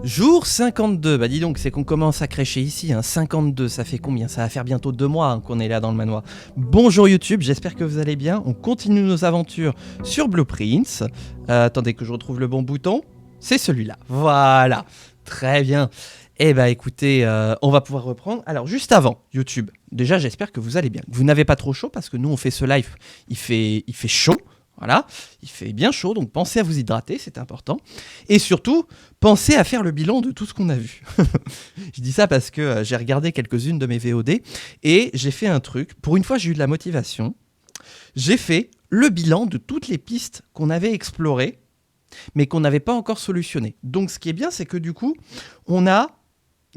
Jour 52, bah dis donc, c'est qu'on commence à crécher ici, hein. 52, ça fait combien? Ça va faire bientôt 2 mois hein, qu'on est là dans le manoir. Bonjour YouTube, j'espère que vous allez bien. On continue nos aventures sur Blueprints. Attendez que je retrouve le bon bouton. C'est celui-là, voilà, très bien. Eh bah écoutez, on va pouvoir reprendre. Alors juste avant, YouTube, déjà j'espère que vous allez bien. Vous n'avez pas trop chaud parce que nous on fait ce live, il fait chaud. Voilà, il fait bien chaud, donc pensez à vous hydrater, c'est important. Et surtout, pensez à faire le bilan de tout ce qu'on a vu. Je dis ça parce que j'ai regardé quelques-unes de mes VOD et j'ai fait un truc. Pour une fois, j'ai eu de la motivation. J'ai fait le bilan de toutes les pistes qu'on avait explorées, mais qu'on n'avait pas encore solutionnées. Donc ce qui est bien, c'est que du coup,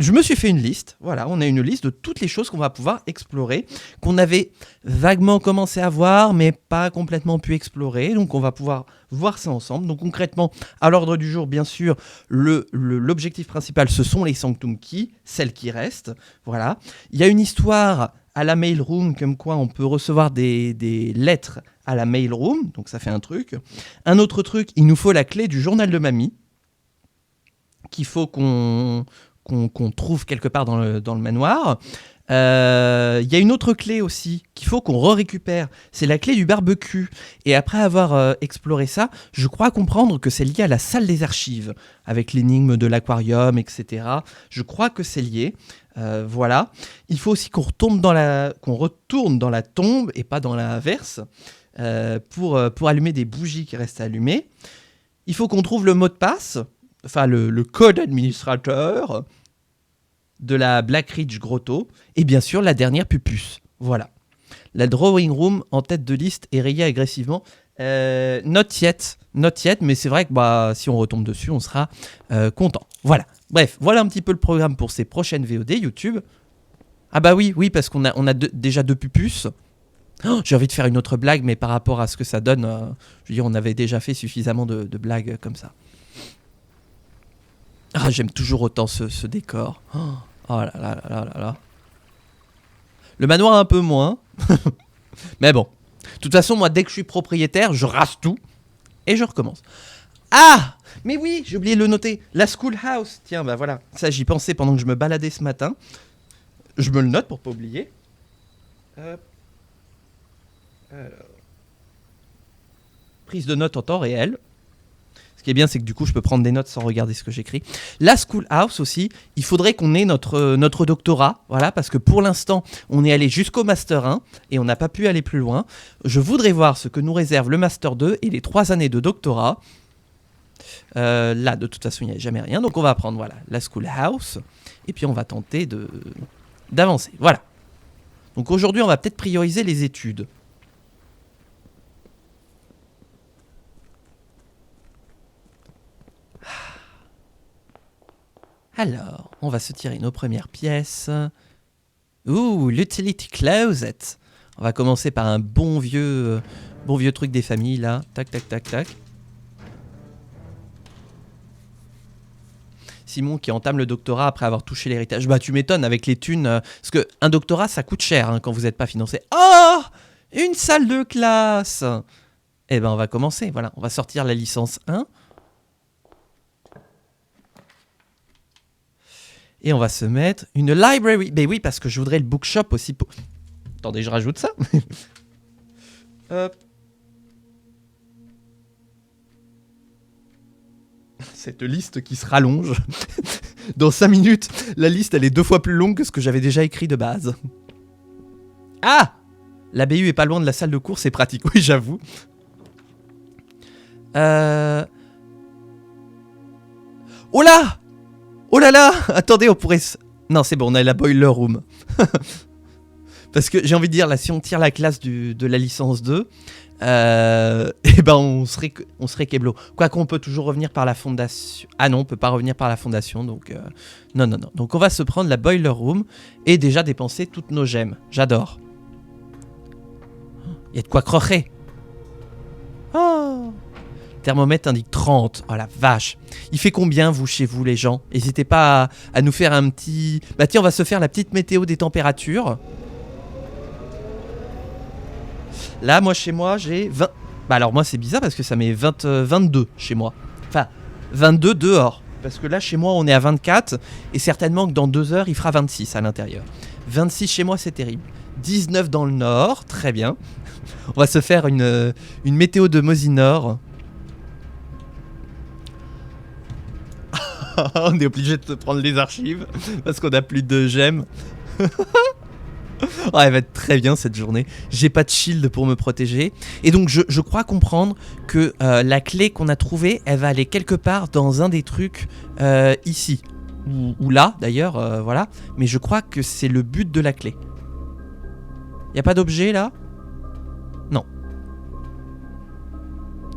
je me suis fait une liste, voilà, on a une liste de toutes les choses qu'on va pouvoir explorer, qu'on avait vaguement commencé à voir, mais pas complètement pu explorer, donc on va pouvoir voir ça ensemble. Donc concrètement, à l'ordre du jour, bien sûr, l'objectif principal, ce sont les Sanctum Keys, celles qui restent, voilà. Il y a une histoire à la mail room, comme quoi on peut recevoir des lettres à la mail room, donc ça fait un truc. Un autre truc, il nous faut la clé du journal de mamie, qu'il faut qu'on trouve quelque part dans le manoir. Il y a une autre clé aussi qu'il faut qu'on récupère. C'est la clé du barbecue. Et après avoir exploré ça, je crois comprendre que c'est lié à la salle des archives, avec l'énigme de l'aquarium, etc. Je crois que c'est lié. Voilà. Il faut aussi qu'on retourne dans la tombe et pas dans la verse pour allumer des bougies qui restent allumées. Il faut qu'on trouve le mot de passe, enfin le code administrateur de la Black Ridge Grotto, et bien sûr la dernière pupus. Voilà. La drawing room en tête de liste est rayée agressivement. Not yet, mais c'est vrai que si on retombe dessus, on sera content. Voilà. Bref, voilà un petit peu le programme pour ces prochaines VOD YouTube. Ah bah oui, parce qu'on a déjà 2 pupus. Oh, j'ai envie de faire une autre blague, mais par rapport à ce que ça donne, je veux dire, on avait déjà fait suffisamment de blagues comme ça. Ah, j'aime toujours autant ce décor. Oh là là là là là. Le manoir un peu moins. Mais bon. De toute façon, moi, dès que je suis propriétaire, je rase tout. Et je recommence. Ah! Mais oui, j'ai oublié de le noter. La schoolhouse. Tiens, bah voilà. Ça, j'y pensais pendant que je me baladais ce matin. Je me le note pour pas oublier. Alors. Prise de notes en temps réel. Ce qui est bien, c'est que du coup, je peux prendre des notes sans regarder ce que j'écris. La schoolhouse aussi, il faudrait qu'on ait notre doctorat, voilà, parce que pour l'instant, on est allé jusqu'au Master 1 et on n'a pas pu aller plus loin. Je voudrais voir ce que nous réserve le Master 2 et les 3 années de doctorat. Là, de toute façon, il n'y a jamais rien. Donc, on va prendre voilà, la schoolhouse et puis on va tenter d'avancer. Voilà. Donc, aujourd'hui, on va peut-être prioriser les études. Alors, on va se tirer nos premières pièces. Ouh, l'utility closet. On va commencer par un bon vieux truc des familles, là. Tac, tac, tac, tac. Simon qui entame le doctorat après avoir touché l'héritage. Bah, tu m'étonnes avec les thunes. Parce qu'un doctorat, ça coûte cher hein, quand vous n'êtes pas financé. Oh! Une salle de classe! Eh ben, on va commencer. Voilà, on va sortir la licence 1. Et on va se mettre une library. Ben oui, parce que je voudrais le bookshop aussi. Attendez, je rajoute ça. Hop. Cette liste qui se rallonge. Dans 5 minutes, la liste, elle est 2 fois plus longue que ce que j'avais déjà écrit de base. Ah! La BU est pas loin de la salle de cours, c'est pratique. Oui, j'avoue. Oh là! Oh là là! Attendez, on pourrait... Non, c'est bon, on a la boiler room. Parce que j'ai envie de dire, là, si on tire la classe de la licence 2, eh ben on serait Keblo. Quoique on peut toujours revenir par la fondation. Ah non, on peut pas revenir par la fondation, donc... Non. Donc on va se prendre la boiler room et déjà dépenser toutes nos gemmes. J'adore. Il y a de quoi crocher. Oh! Thermomètre indique 30. Oh la vache. Il fait combien, vous, chez vous, les gens? N'hésitez pas à nous faire un petit... Bah tiens, on va se faire la petite météo des températures. Là, moi, chez moi, j'ai 20... Bah alors, moi, c'est bizarre parce que ça met 22 chez moi. Enfin, 22 dehors. Parce que là, chez moi, on est à 24. Et certainement que dans 2 heures, il fera 26 à l'intérieur. 26 chez moi, c'est terrible. 19 dans le nord, très bien. On va se faire une météo de Mosinor. On est obligé de prendre les archives parce qu'on a plus de gemmes. Oh, elle va être très bien cette journée. J'ai pas de shield pour me protéger. Et donc je crois comprendre que la clé qu'on a trouvée, elle va aller quelque part dans un des trucs ici. Ou là d'ailleurs, voilà. Mais je crois que c'est le but de la clé. Y a pas d'objet là? Non.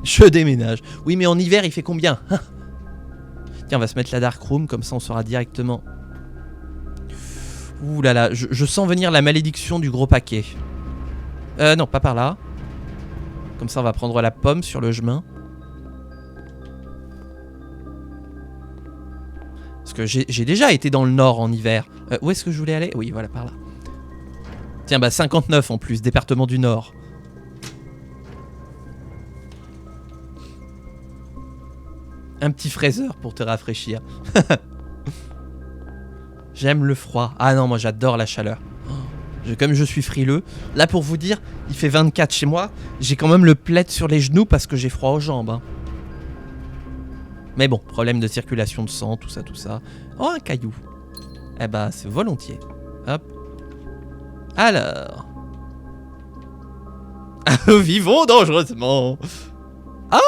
Je déménage. Oui mais en hiver il fait combien? Tiens, on va se mettre la dark room, comme ça on saura directement. Ouh là là, je sens venir la malédiction du gros paquet. Non, pas par là. Comme ça on va prendre la pomme sur le chemin. Parce que j'ai déjà été dans le nord en hiver. Où est-ce que je voulais aller? Oui, voilà, par là. Tiens, bah 59 en plus, département du Nord. Un petit fraiseur pour te rafraîchir. J'aime le froid. Ah non, moi j'adore la chaleur. Comme je suis frileux. Là pour vous dire, il fait 24 chez moi. J'ai quand même le plaid sur les genoux parce que j'ai froid aux jambes. Hein. Mais bon, problème de circulation de sang, tout ça, tout ça. Oh, un caillou. Eh bah, c'est volontiers. Hop. Alors. Vivons dangereusement. Ah,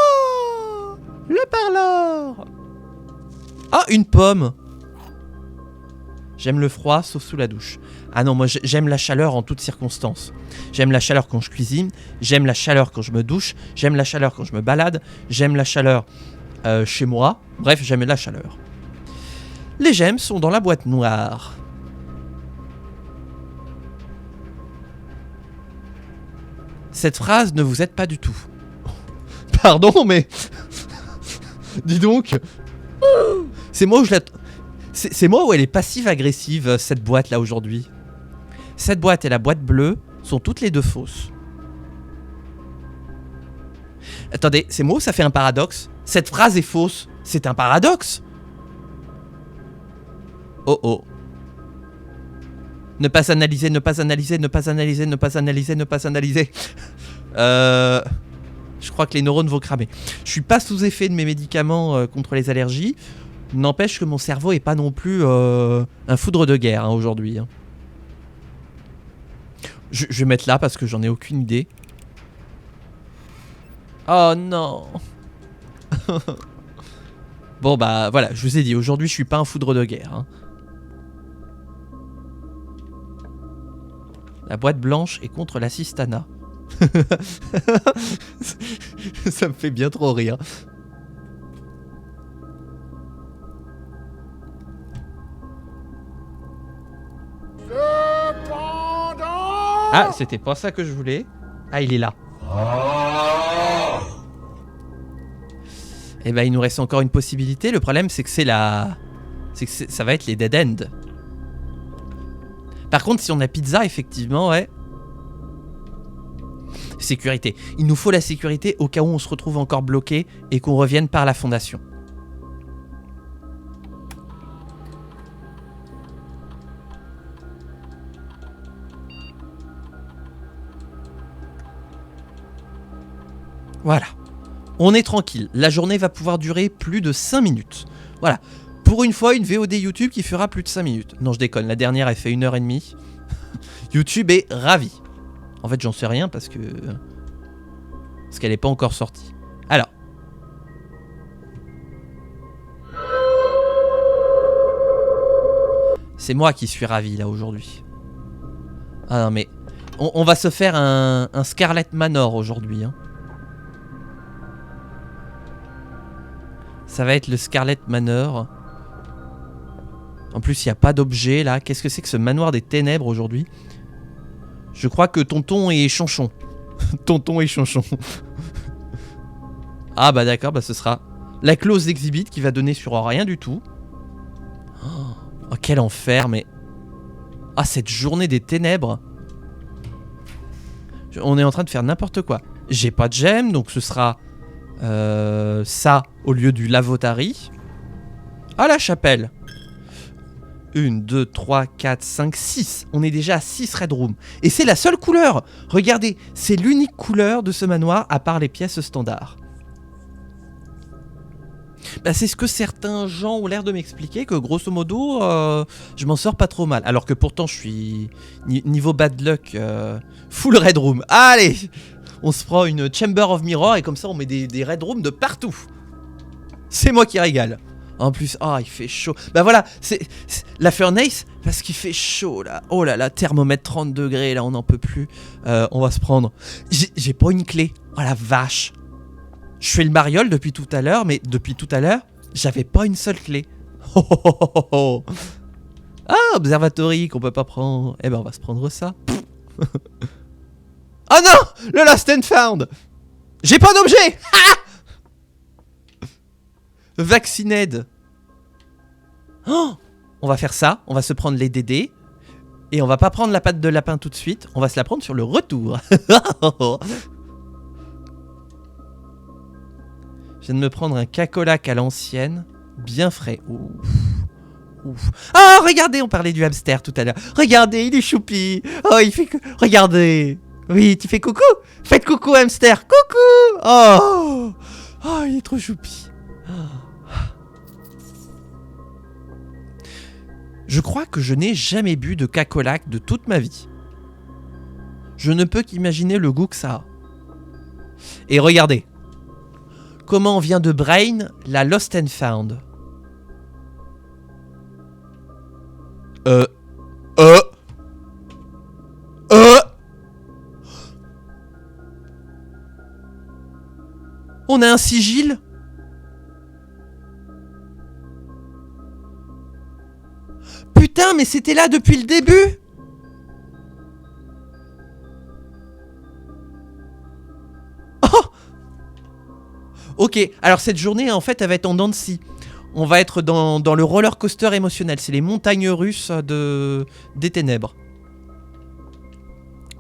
le parleur. Ah, une pomme. J'aime le froid, sauf sous la douche. Ah non, moi j'aime la chaleur en toutes circonstances. J'aime la chaleur quand je cuisine. J'aime la chaleur quand je me douche. J'aime la chaleur quand je me balade. J'aime la chaleur chez moi. Bref, j'aime la chaleur. Les gemmes sont dans la boîte noire. Cette phrase ne vous aide pas du tout. Pardon, mais... Dis donc. C'est moi où je la... C'est moi où elle est passive-agressive, cette boîte-là, aujourd'hui. Cette boîte et la boîte bleue sont toutes les deux fausses. Attendez, c'est moi où ça fait un paradoxe? Cette phrase est fausse. C'est un paradoxe. Oh oh. Ne pas analyser, ne pas analyser, ne pas analyser, ne pas analyser, ne pas analyser. Je crois que les neurones vont cramer. Je suis pas sous effet de mes médicaments contre les allergies. N'empêche que mon cerveau est pas non plus un foudre de guerre hein, aujourd'hui. Hein. Je vais mettre là parce que j'en ai aucune idée. Oh non. Bon bah voilà, je vous ai dit, aujourd'hui je suis pas un foudre de guerre. Hein. La boîte blanche est contre l'assistana. Ça me fait bien trop rire. Ah, c'était pas ça que je voulais. Ah, il est là. Et ben, il nous reste encore une possibilité. Le problème, c'est que c'est la... ça va être les dead end. Par contre, si on a pizza, effectivement, ouais. Sécurité. Il nous faut la sécurité au cas où on se retrouve encore bloqué et qu'on revienne par la fondation. Voilà. On est tranquille. La journée va pouvoir durer plus de 5 minutes. Voilà. Pour une fois, une VOD YouTube qui fera plus de 5 minutes. Non, je déconne. La dernière, elle fait 1h30. YouTube est ravi. En fait, j'en sais rien parce que... Parce qu'elle n'est pas encore sortie. Alors. C'est moi qui suis ravi, là, aujourd'hui. Ah non, mais... On va se faire un Scarlet Manor aujourd'hui, hein. Ça va être le Scarlet Manor. En plus, il n'y a pas d'objet, là. Qu'est-ce que c'est que ce manoir des ténèbres, aujourd'hui? Je crois que Tonton et Chonchon. Tonton et Chonchon. Ah bah d'accord, bah ce sera la clause d'exhibit qui va donner sur rien du tout. Oh, quel enfer, mais... Ah, cette journée des ténèbres. On est en train de faire n'importe quoi. J'ai pas de gemme, donc ce sera... ça au lieu du Lavotari. Ah, la chapelle. 1, 2, 3, 4, 5, 6. On est déjà à 6 Red Room. Et c'est la seule couleur. Regardez, c'est l'unique couleur de ce manoir à part les pièces standards. Bah, c'est ce que certains gens ont l'air de m'expliquer, que grosso modo, je m'en sors pas trop mal. Alors que pourtant, je suis niveau bad luck, full Red Room. Allez, on se prend une Chamber of Mirror et comme ça, on met des Red Room de partout. C'est moi qui régale. En plus, ah, il fait chaud. Bah voilà, c'est la furnace parce qu'il fait chaud là. Oh là là, thermomètre 30 degrés là, on n'en peut plus. On va se prendre. J'ai pas une clé. Oh la vache. Je fais le mariole depuis tout à l'heure, mais depuis tout à l'heure, j'avais pas une seule clé. Oh, oh, oh, oh, oh. Ah, observatory qu'on peut pas prendre. Eh ben, on va se prendre ça. Oh non, le Lost and Found. J'ai pas d'objet. Ah, Vaccined. Oh, on va faire ça. On va se prendre les DD. Et on va pas prendre la patte de lapin tout de suite. On va se la prendre sur le retour. Je viens de me prendre un cacolac à l'ancienne. Bien frais. Ouf. Ouf. Oh, regardez, on parlait du hamster tout à l'heure. Regardez, il est choupi. Oh, il fait... Regardez. Oui, tu fais coucou. Faites coucou, hamster. Coucou. Oh. Oh, il est trop choupi. Je crois que je n'ai jamais bu de cacolac de toute ma vie. Je ne peux qu'imaginer le goût que ça a. Et regardez. Comment on vient de Brain la Lost and Found. On a un sigil. Putain, mais c'était là depuis le début. Oh. Ok, alors cette journée, en fait, elle va être en dents de scie. On va être dans le roller coaster émotionnel. C'est les montagnes russes des ténèbres.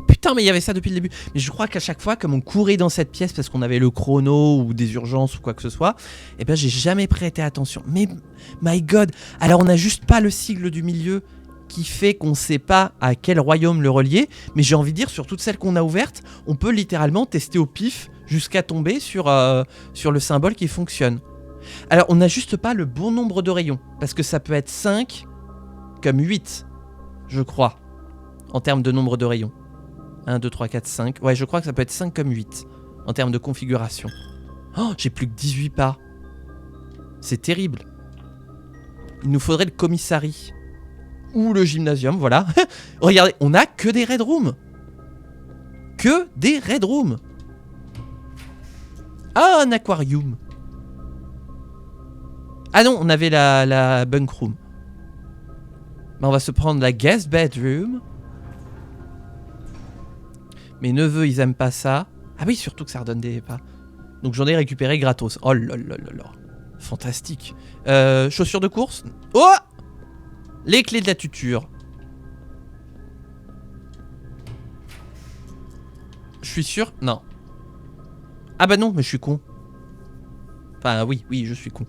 Putain, mais il y avait ça depuis le début. Mais je crois qu'à chaque fois, comme on courait dans cette pièce parce qu'on avait le chrono ou des urgences ou quoi que ce soit, eh ben j'ai jamais prêté attention. Mais, my god, alors on n'a juste pas le sigle du milieu qui fait qu'on sait pas à quel royaume le relier. Mais j'ai envie de dire, sur toutes celles qu'on a ouvertes, on peut littéralement tester au pif jusqu'à tomber sur le symbole qui fonctionne. Alors, on n'a juste pas le bon nombre de rayons. Parce que ça peut être 5 comme 8, je crois, en termes de nombre de rayons. 1, 2, 3, 4, 5. Ouais, je crois que ça peut être 5 comme 8 en termes de configuration. Oh, j'ai plus que 18 pas. C'est terrible. Il nous faudrait le commissariat. Ou le gymnasium, voilà. Regardez, on a que des Red Rooms. Que des Red Rooms. Ah, un aquarium. Ah non, on avait la bunk room. Bah, on va se prendre la guest bedroom. Mes neveux, ils aiment pas ça. Ah oui, surtout que ça redonne des pas. Donc j'en ai récupéré gratos. Oh là là là là. Fantastique. Chaussures de course. Oh, les clés de la tuture. Je suis sûr. Non. Ah bah non, mais je suis con. Enfin oui, je suis con.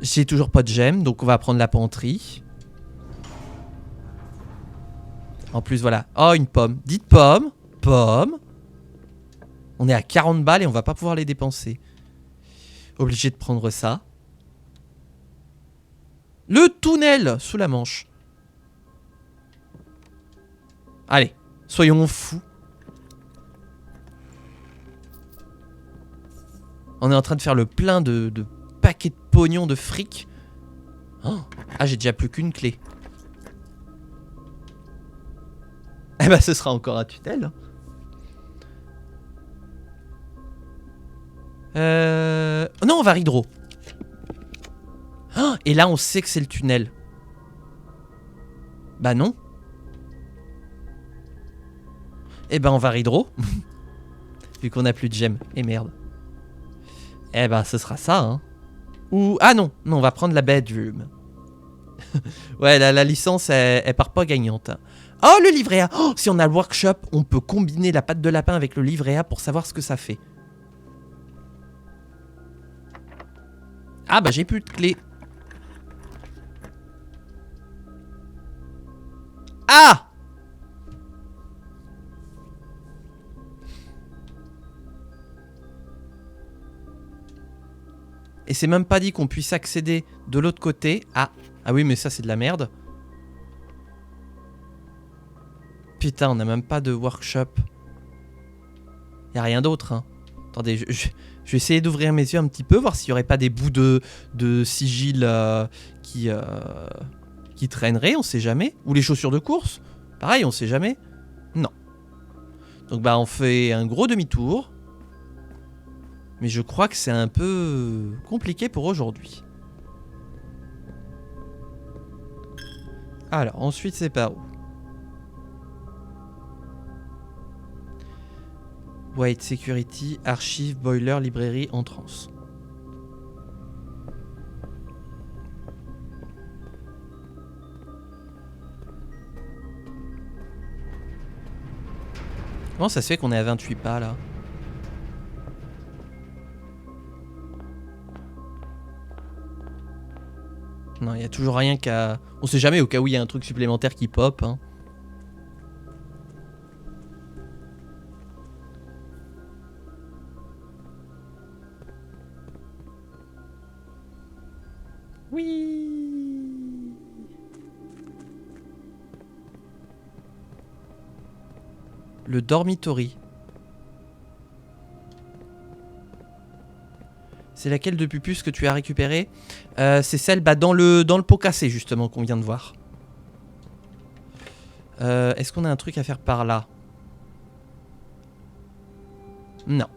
J'ai toujours pas de gemmes, donc on va prendre la penterie. En plus, voilà. Oh, une pomme. Dites pomme. Pomme. On est à 40 balles et on va pas pouvoir les dépenser. Obligé de prendre ça. Le tunnel sous la Manche. Allez, soyons fous. On est en train de faire le plein de paquets de pognon, de fric. Oh. Ah, j'ai déjà plus qu'une clé. Eh ben, ce sera encore un tunnel. Non, on va Ridro. Oh, et là, on sait que c'est le tunnel. Bah non. Eh ben, on va Ridro. Vu qu'on a plus de gemmes. Et merde. Eh ben, ce sera ça, hein. Ou... Ah non, on va prendre la bedroom. Ouais, la licence, elle part pas gagnante. Oh, le livret A. Oh, si on a le workshop, on peut combiner la patte de lapin avec le livret A pour savoir ce que ça fait. Ah bah j'ai plus de clé. Ah! Et c'est même pas dit qu'on puisse accéder de l'autre côté. Ah, ah oui, mais ça c'est de la merde. Putain, on n'a même pas de workshop. Y a rien d'autre, hein. Attendez, je vais essayer d'ouvrir mes yeux un petit peu, voir s'il n'y aurait pas des bouts de sigil qui traîneraient, on sait jamais. Ou les chaussures de course. Pareil, on sait jamais. Non. Donc bah on fait un gros demi-tour. Mais je crois que c'est un peu compliqué pour aujourd'hui. Alors, ensuite c'est par où? White Security, Archive, Boiler, Librairie, Entrance. Comment ça se fait qu'on est à 28 pas là? Non, il y a toujours rien qu'à... On sait jamais au cas où il y a un truc supplémentaire qui pop, hein. Oui. Le dormitory. C'est laquelle de Pupus que tu as récupérée? C'est celle dans le pot cassé justement qu'on vient de voir. Est-ce qu'on a un truc à faire par là? Non.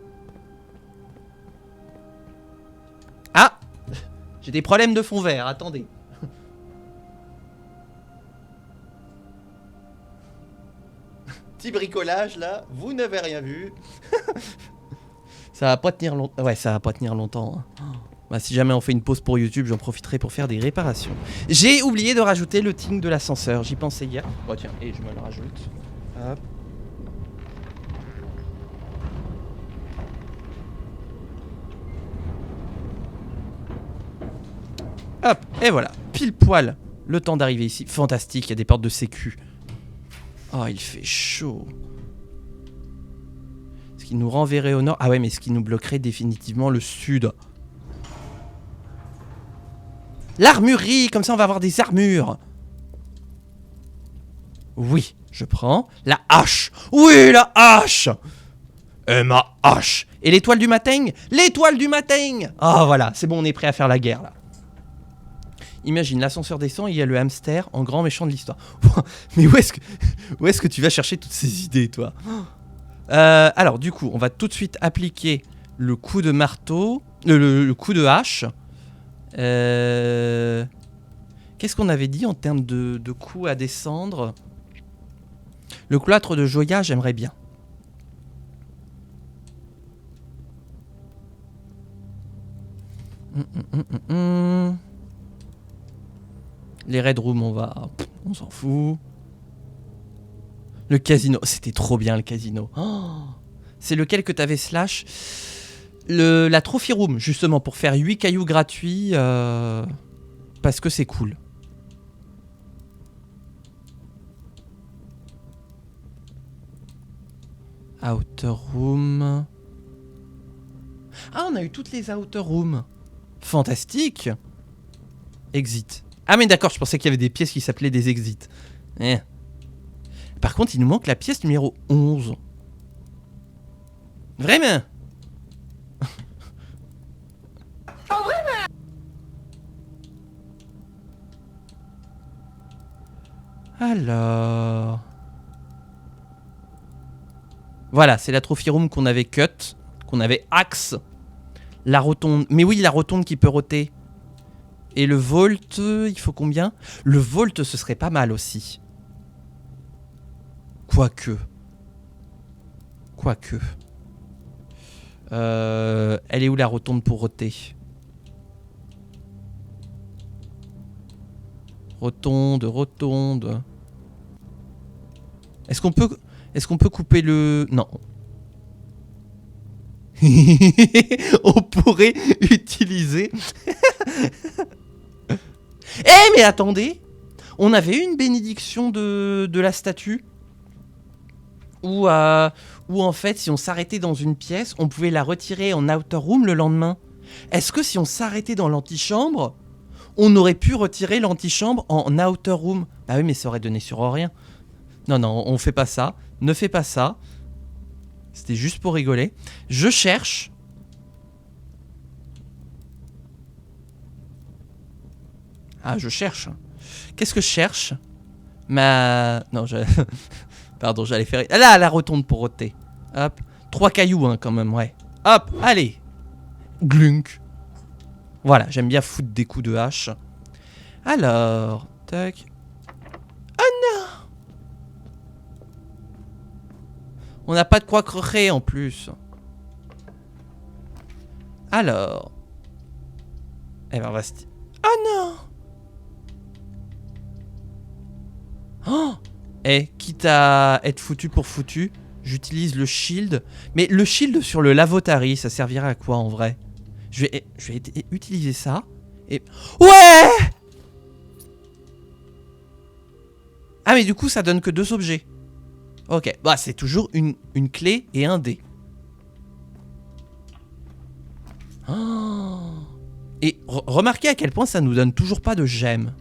Ah! J'ai des problèmes de fond vert, attendez. Petit bricolage là, vous n'avez rien vu. Ça va pas tenir longtemps. Ouais, ça va pas tenir longtemps. Hein. Bah, si jamais on fait une pause pour YouTube, j'en profiterai pour faire des réparations. J'ai oublié de rajouter le ting de l'ascenseur. J'y pensais hier. Oh tiens, et je me le rajoute. Hop. Hop, et voilà. Pile poil. Le temps d'arriver ici. Fantastique, il y a des portes de sécu. Oh, il fait chaud. Ce qui nous renverrait au nord. Ah ouais, mais ce qui nous bloquerait définitivement le sud. L'armurerie, comme ça on va avoir des armures. Oui, je prends la hache. Oui, la hache. Et ma hache. Et l'étoile du matin? L'étoile du matin. Ah voilà, c'est bon, on est prêt à faire la guerre là. Imagine, l'ascenseur descend et il y a le hamster en grand méchant de l'histoire. Mais où est-ce que tu vas chercher toutes ces idées, toi? Alors, du coup, on va tout de suite appliquer le coup de marteau, le coup de hache. Qu'est-ce qu'on avait dit en termes de coups à descendre? Le cloître de Joya, j'aimerais bien. Les Red Rooms, on s'en fout. Le casino, c'était trop bien le casino. Oh, c'est lequel que t'avais slash? La Trophy Room, justement, pour faire 8 cailloux gratuits. Parce que c'est cool. Outer Room. Ah, on a eu toutes les Outer Rooms. Fantastique. Exit. Ah mais d'accord, je pensais qu'il y avait des pièces qui s'appelaient des exits. Eh. Par contre, il nous manque la pièce numéro 11. Vraiment? Oh, vraiment? Alors... Voilà, c'est la trophy room qu'on avait cut, qu'on avait axe. La rotonde... Mais oui, la rotonde qui peut roter. Et le volt, il faut combien? Le volt, ce serait pas mal aussi. Quoique. Elle est où la rotonde pour roter? Rotonde. Est-ce qu'on peut couper le... Non. On pourrait utiliser Eh mais attendez, on avait une bénédiction de la statue où en fait si on s'arrêtait dans une pièce, on pouvait la retirer en outer room le lendemain. Est-ce que si on s'arrêtait dans l'antichambre, on aurait pu retirer l'antichambre en outer room? Bah oui mais ça aurait donné sur rien. Non non, on fait pas ça, ne fais pas ça. C'était juste pour rigoler. Je cherche. Ah je cherche. Qu'est-ce que je cherche? Non, pardon, j'allais faire... Ah là, la rotonde pour roter. Hop. 3 cailloux, hein, quand même, ouais. Hop, allez. Glunk. Voilà, j'aime bien foutre des coups de hache. Alors, tac. Oh non! On n'a pas de quoi crecher, en plus. Alors. Eh ben, on va se... Oh non! Oh! Eh, quitte à être foutu pour foutu, j'utilise le shield. Mais le shield sur le lavotari, ça servirait à quoi en vrai? Je vais utiliser ça. Et... Ouais! Ah mais du coup ça donne que 2 objets. Ok, bah c'est toujours une clé et un dé. Oh. Et remarquez à quel point ça nous donne toujours pas de gemmes.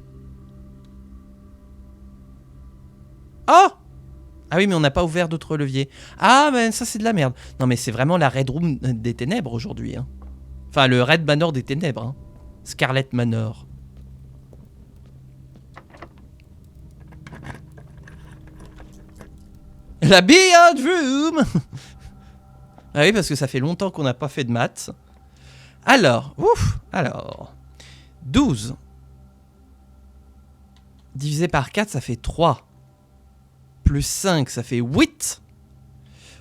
Oh! Ah oui mais on n'a pas ouvert d'autres leviers. Ah ben ça c'est de la merde. Non mais c'est vraiment la Red Room des ténèbres aujourd'hui hein. Enfin le Red Manor des ténèbres hein. Scarlet Manor. La Beyond Room. Ah oui parce que ça fait longtemps qu'on n'a pas fait de maths. Alors, ouf, alors 12 divisé par 4 ça fait 3. Plus 5, ça fait 8.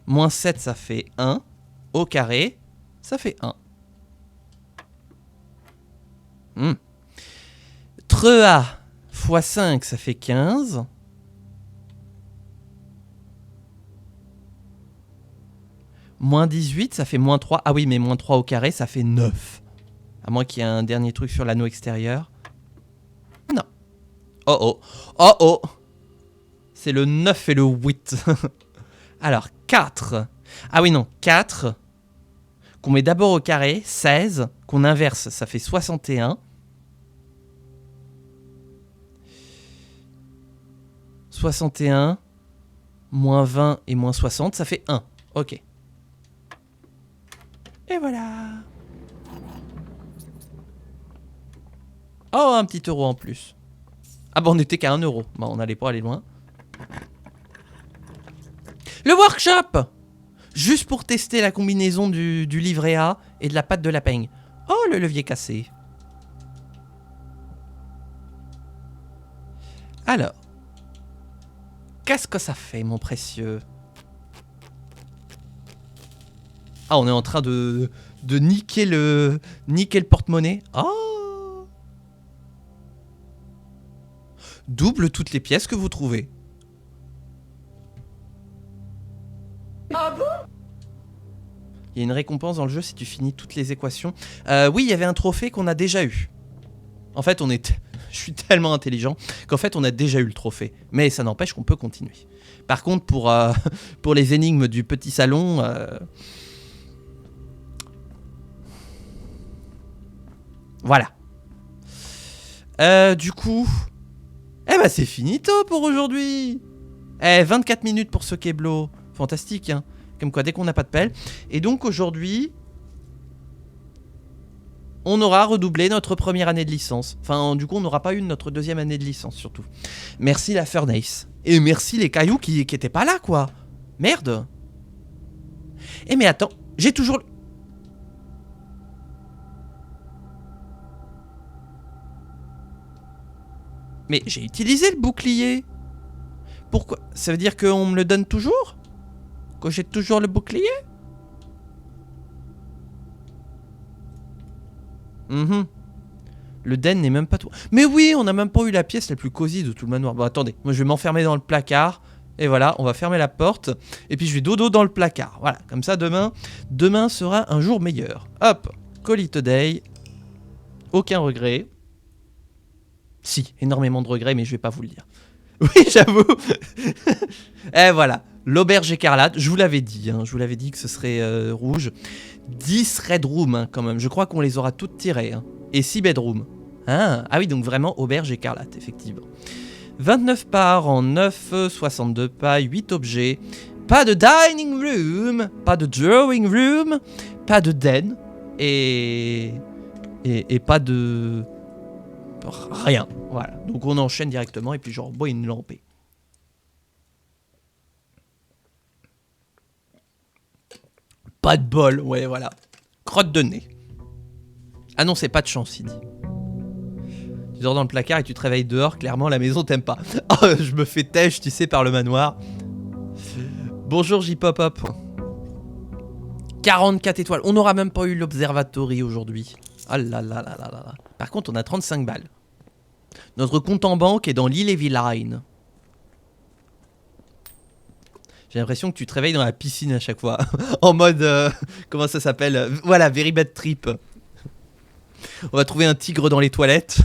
Moins 7, ça fait 1. Au carré, ça fait 1. 3 fois 5, ça fait 15. Moins 18, ça fait moins 3. Ah oui, mais moins 3 au carré, ça fait 9. À moins qu'il y ait un dernier truc sur l'anneau extérieur. Non. Oh oh. Oh oh. C'est le 9 et le 8. Alors, 4. Ah oui, non, 4. Qu'on met d'abord au carré, 16. Qu'on inverse, ça fait 61. 61. Moins 20 et moins 60, ça fait 1. Ok. Et voilà. Oh, un petit euro en plus. Ah bah on était qu'à 1 euro. Bah on n'allait pas aller loin. Le workshop! Juste pour tester la combinaison du livret A et de la pâte de la peigne. Oh, le levier cassé. Alors. Qu'est-ce que ça fait, mon précieux? Ah, on est en train de niquer le porte-monnaie. Oh! Double toutes les pièces que vous trouvez. Ah bon? Il y a une récompense dans le jeu si tu finis toutes les équations. Oui, il y avait un trophée qu'on a déjà eu. En fait, je suis tellement intelligent qu'en fait, on a déjà eu le trophée. Mais ça n'empêche qu'on peut continuer. Par contre, pour les énigmes du petit salon... Voilà. Du coup... Eh ben, c'est finito pour aujourd'hui. 24 minutes pour ce Keblo. Fantastique, hein. Comme quoi, dès qu'on n'a pas de pelle. Et donc, aujourd'hui... on aura redoublé notre première année de licence. Enfin, du coup, on n'aura pas eu notre deuxième année de licence, surtout. Merci la Furnace. Et merci les cailloux qui étaient pas là, quoi. Merde. Eh mais attends, j'ai toujours... Mais j'ai utilisé le bouclier. Pourquoi? Ça veut dire qu'on me le donne toujours? Que j'ai toujours le bouclier? Le den n'est même pas tout. Mais oui, on n'a même pas eu la pièce la plus cosy de tout le manoir. Bon, attendez, moi je vais m'enfermer dans le placard. Et voilà, on va fermer la porte. Et puis je vais dodo dans le placard. Voilà, comme ça demain sera un jour meilleur. Hop, Call it a day. aucun regret. Si, énormément de regrets, mais je vais pas vous le dire. Oui, j'avoue. Et voilà, l'auberge écarlate, je vous l'avais dit, hein, je vous l'avais dit que ce serait rouge. 10 red rooms hein, quand même, je crois qu'on les aura toutes tirées. Hein. Et 6 bedrooms. Ah oui, donc vraiment auberge écarlate, effectivement. 29 parts en 9, 62 pas, 8 objets. Pas de dining room, pas de drawing room, pas de den et pas de... Rien, voilà. Donc on enchaîne directement et puis genre bois une lampée. Pas de bol, ouais voilà. Crotte de nez. Ah non, c'est pas de chance, il dit. Tu dors dans le placard et tu te réveilles dehors, clairement la maison t'aime pas. Oh, je me fais têche, tu sais, par le manoir. Bonjour J-Pop-Hop. 44 étoiles. On n'aura même pas eu l'observatory aujourd'hui. Ah là là là là là. Par contre, on a 35 balles. Notre compte en banque est dans l'Illevy Line. J'ai l'impression que tu te réveilles dans la piscine à chaque fois. En mode... comment ça s'appelle? Voilà, Very Bad Trip. On va trouver un tigre dans les toilettes.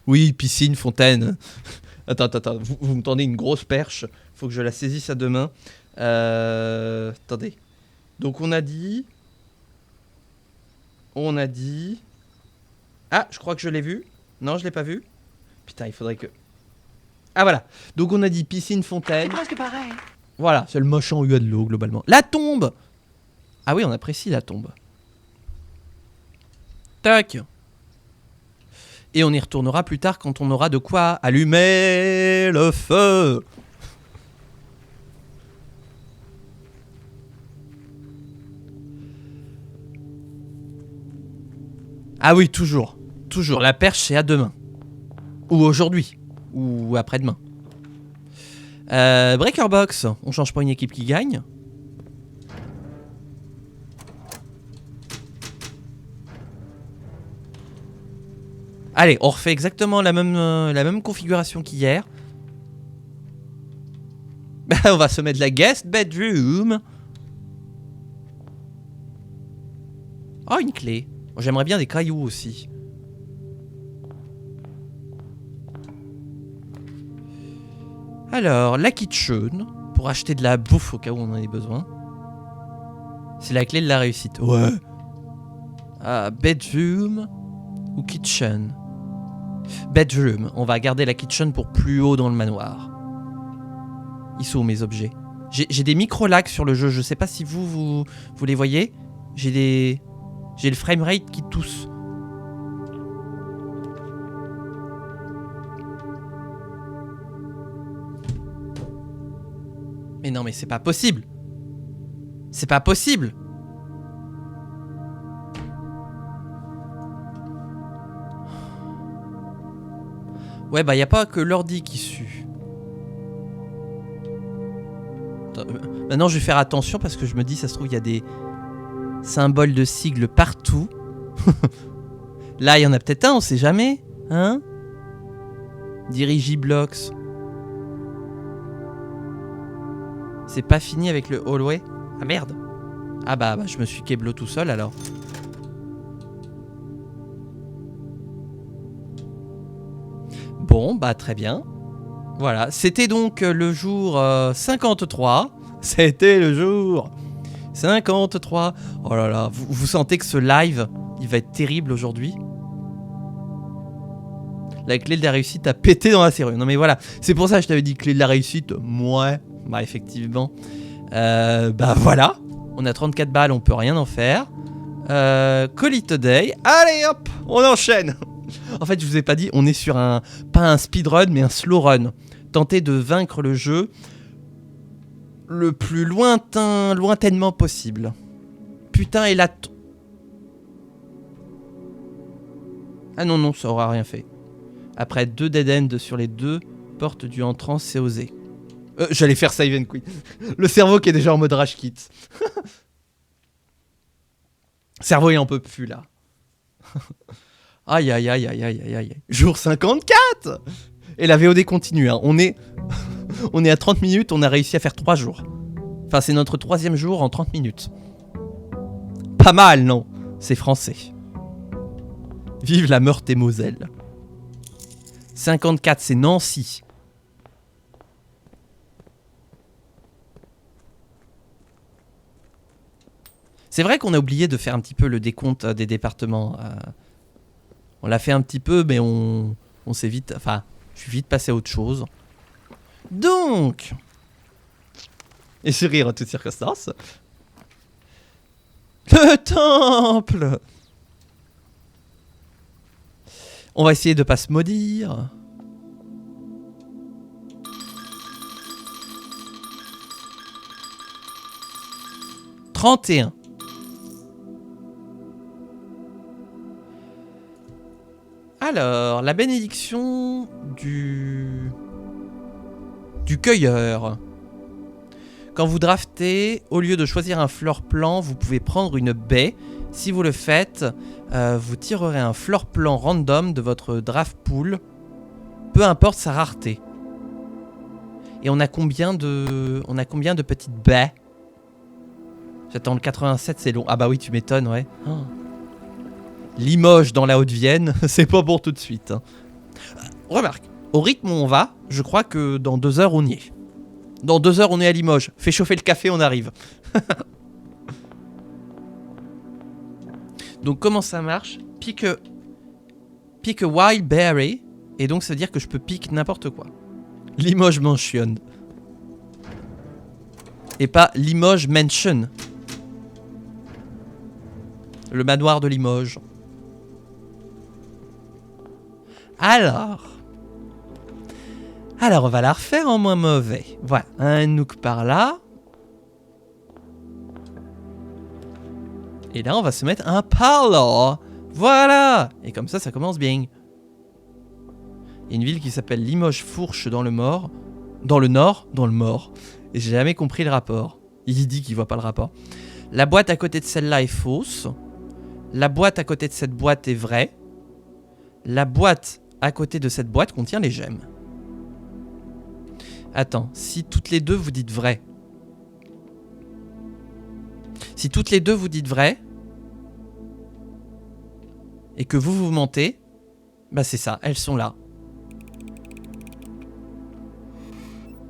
Oui, piscine, fontaine. Attends, vous me tendez une grosse perche. Faut que je la saisisse à deux mains. Attendez. Donc on a dit... Ah, je crois que je l'ai vu. Non, je l'ai pas vu. Putain, il faudrait que... Ah voilà. Donc on a dit piscine, fontaine. C'est presque pareil. Voilà, c'est le machin où il y a de l'eau globalement. La tombe. Ah oui, on apprécie la tombe. Tac. Et on y retournera plus tard quand on aura de quoi allumer le feu. Ah oui, toujours. Toujours. La perche, c'est à demain. Ou aujourd'hui. Ou après-demain. Breaker Box. On change pas une équipe qui gagne. Allez, on refait exactement la même configuration qu'hier. On va se mettre la guest bedroom. Oh, une clé. J'aimerais bien des cailloux aussi. Alors, la kitchen. Pour acheter de la bouffe au cas où on en ait besoin. C'est la clé de la réussite. Ouais. Bedroom ou kitchen. Bedroom. On va garder la kitchen pour plus haut dans le manoir. Ils sont où mes objets? J'ai des micro-lags sur le jeu. Je sais pas si vous les voyez. J'ai le framerate qui tousse. Mais non, mais c'est pas possible. C'est pas possible. Ouais, bah y a pas que l'ordi qui sue. Maintenant, je vais faire attention parce que je me dis, ça se trouve, il y a des symboles de sigles partout. Là, il y en a peut-être un, on sait jamais. Hein? Dirigiblocks. C'est pas fini avec le hallway? Ah merde. Ah bah je me suis keblo tout seul alors. Bon, bah très bien. Voilà, c'était donc le jour 53. C'était le jour 53. Oh là là, vous sentez que ce live, il va être terrible aujourd'hui? La clé de la réussite a pété dans la serrure. Non mais voilà, c'est pour ça que je t'avais dit clé de la réussite. Ouais, bah effectivement. Bah voilà, on a 34 balles, on peut rien en faire. Call it a day. Allez hop, on enchaîne. En fait, je vous ai pas dit, on est sur pas un speedrun, mais un slow run. Tenter de vaincre le jeu le plus lointainement possible. Putain, et la... Ah non, ça aura rien fait. Après 2 dead end sur les 2 portes du entrant, c'est osé. J'allais faire save and quit. Le cerveau qui est déjà en mode rage kit. Cerveau, il en peut plus, là. Aïe. Jour 54. Et la VOD continue, hein. On est à 30 minutes, on a réussi à faire 3 jours. Enfin, c'est notre 3e jour en 30 minutes. Pas mal, non? C'est français. Vive la Meurthe-et-Moselle. 54, c'est Nancy. C'est vrai qu'on a oublié de faire un petit peu le décompte des départements. On l'a fait un petit peu, mais on s'est vite... Enfin, je suis vite passé à autre chose. Donc... Et se rire en toutes circonstances. Le temple! On va essayer de pas se maudire. « 31. Alors, la bénédiction du cueilleur. Quand vous draftez, au lieu de choisir un floor plan, vous pouvez prendre une baie. Si vous le faites, vous tirerez un floor plan random de votre draft pool, peu importe sa rareté. Et on a combien de petites baies? J'attends le 87, c'est long. Ah bah oui, tu m'étonnes, ouais. Oh. Limoges dans la Haute-Vienne, c'est pas pour tout de suite. Hein. Remarque, au rythme où on va, je crois que dans 2 heures on y est. Dans 2 heures on est à Limoges. Fais chauffer le café, on arrive. Donc comment ça marche? Pick a wild berry. Et donc ça veut dire que je peux pick n'importe quoi. Limoges Mansion. Et pas Limoges Mansion. Le manoir de Limoges. Alors, on va la refaire en moins mauvais. Voilà, un nook par là. Et là, on va se mettre un par là. Voilà. Et comme ça commence bien. Il y a une ville qui s'appelle Limoges-Fourche dans le Nord. Dans le Nord. Et j'ai jamais compris le rapport. Il dit qu'il voit pas le rapport. La boîte à côté de celle-là est fausse. La boîte à côté de cette boîte est vraie. La boîte à côté de cette boîte contient les gemmes. Attends, si toutes les deux vous dites vrai. Si toutes les deux vous dites vrai. Et que vous mentez. Bah c'est ça, elles sont là.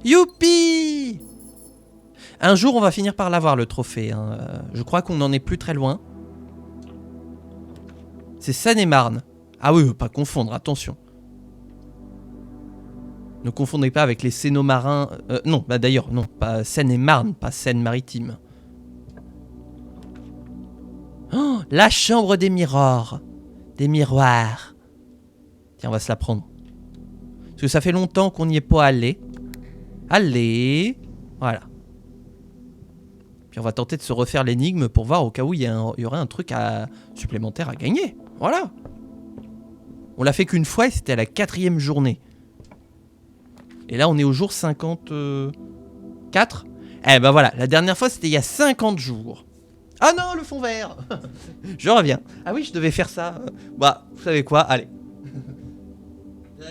Youpi! Un jour on va finir par l'avoir le trophée. Hein. Je crois qu'on n'en est plus très loin. C'est Seine-et-Marne. Ah oui, pas confondre, attention. Ne confondez pas avec les Sénomarins. Non, bah d'ailleurs, non, pas Seine-et-Marne, pas Seine-Maritime. Oh, la chambre des miroirs. Des miroirs. Tiens, on va se la prendre. Parce que ça fait longtemps qu'on n'y est pas allé. Allez. Voilà. Puis on va tenter de se refaire l'énigme pour voir au cas où il y aurait un truc supplémentaire à gagner. Voilà. On l'a fait qu'une fois et c'était à la 4e journée. Et là on est au jour 54. Eh ben voilà, la dernière fois c'était il y a 50 jours. Ah non, le fond vert. Je reviens. Ah oui, je devais faire ça. Bah, vous savez quoi, allez. Je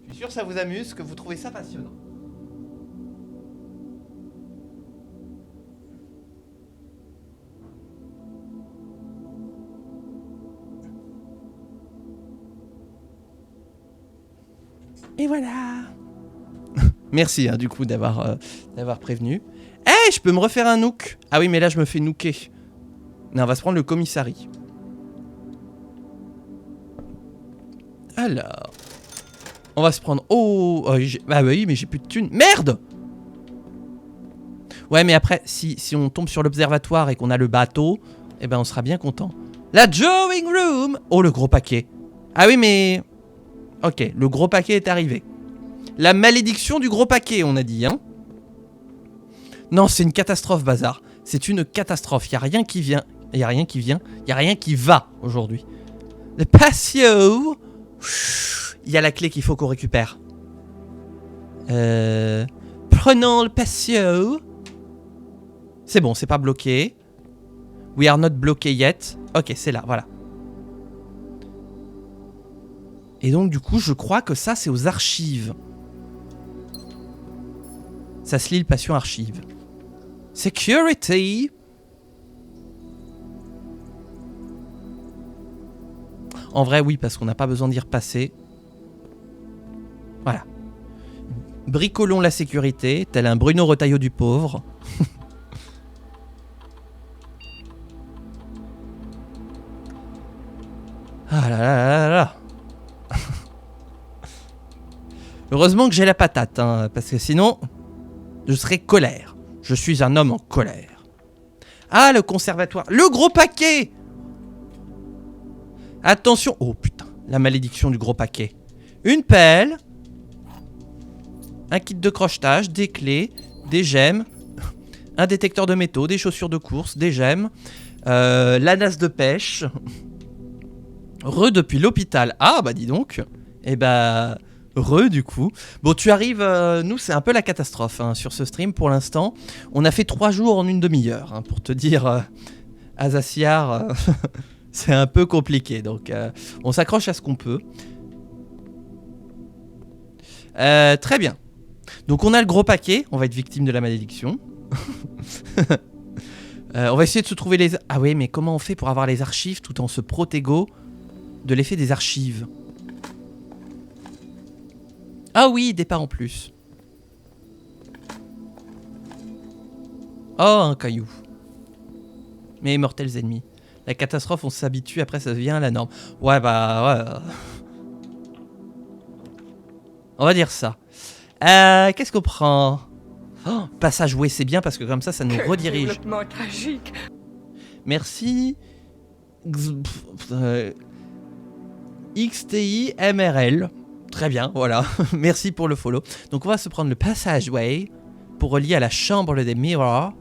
suis sûr que ça vous amuse, que vous trouvez ça passionnant. Et voilà. Merci hein, du coup d'avoir prévenu. Eh, hey, je peux me refaire un nook. Ah oui, mais là je me fais nooker. Non, on va se prendre le commissariat. Alors, on va se prendre... Oh, bah oui, mais j'ai plus de thunes. Merde. Ouais, mais après, si on tombe sur l'observatoire et qu'on a le bateau, eh ben on sera bien content. La drawing room. Oh, le gros paquet. Ah oui, mais... Ok, le gros paquet est arrivé. La malédiction du gros paquet, on a dit, hein. Non, c'est une catastrophe, bazar. C'est une catastrophe. Y a rien qui vient. Y a rien qui vient. Y a rien qui va aujourd'hui. Le patio. Il y a la clé qu'il faut qu'on récupère. Prenons le patio. C'est bon, c'est pas bloqué. We are not bloqué yet. Ok, c'est là, voilà. Et donc du coup, je crois que ça, c'est aux archives. Ça se lit le patient archive. Security. En vrai, oui, parce qu'on n'a pas besoin d'y repasser. Voilà. Bricolons la sécurité, tel un Bruno Retailleau du pauvre. Ah là là là là. Heureusement que j'ai la patate, hein, parce que sinon, je serais colère. Je suis un homme en colère. Ah, le conservatoire. Le gros paquet. Attention. Oh putain, la malédiction du gros paquet. Une pelle. Un kit de crochetage, des clés, des gemmes, un détecteur de métaux, des chaussures de course, des gemmes, la nasse de pêche. Depuis l'hôpital. Ah bah dis donc. Et bah... du coup. Bon, tu arrives... nous, c'est un peu la catastrophe hein, sur ce stream pour l'instant. On a fait 3 jours en une demi-heure. Hein, pour te dire, Azaciar, c'est un peu compliqué. Donc, on s'accroche à ce qu'on peut. Très bien. Donc, on a le gros paquet. On va être victime de la malédiction. On va essayer de se trouver les... Ah oui, mais comment on fait pour avoir les archives tout en se protégo de l'effet des archives? Ah oui, départ en plus. Oh, un caillou. Mais mortels ennemis. La catastrophe, on s'habitue, après ça devient la norme. Ouais, bah, ouais. On va dire ça. Qu'est-ce qu'on prend? Oh, passage, ouais, c'est bien parce que comme ça nous redirige. Développement tragique. Merci. XTI MRL. Très bien, voilà. Merci pour le follow. Donc on va se prendre le passageway pour relier à la chambre des mirrors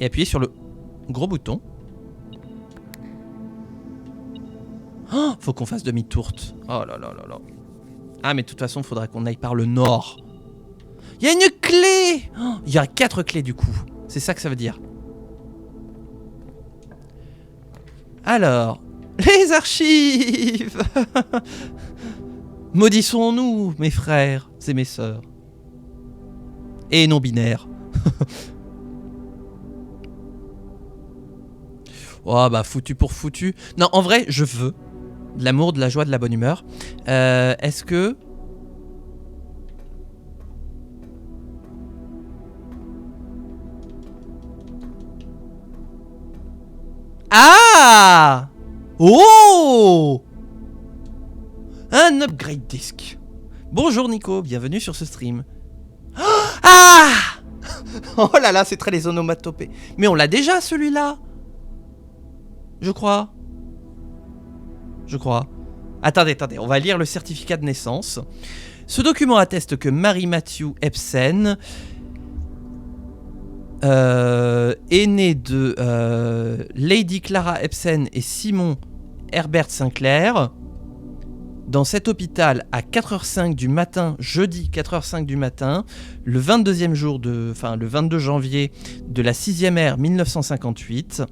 et appuyer sur le gros bouton. Oh, faut qu'on fasse demi-tour. Oh là là là là. Ah mais de toute façon, il faudra qu'on aille par le nord. Il y a une clé. Oh, il y a 4 clés du coup. C'est ça que ça veut dire. Alors, les archives. Maudissons-nous, mes frères et mes sœurs. Et non-binaires. Oh bah foutu pour foutu. Non, en vrai, je veux de l'amour, de la joie, de la bonne humeur. Est-ce que... Ah! Oh! Un upgrade disc. Bonjour Nico, bienvenue sur ce stream. Ah! Oh là là, c'est très les onomatopées. Mais on l'a déjà celui-là. Je crois. Attendez, on va lire le certificat de naissance. Ce document atteste que Mary Matthew Epsen est née de Lady Clara Epsen et Simon Herbert Sinclair dans cet hôpital à 4h05 du matin, jeudi 4h05 du matin, le 22 janvier de la 6e ère 1958.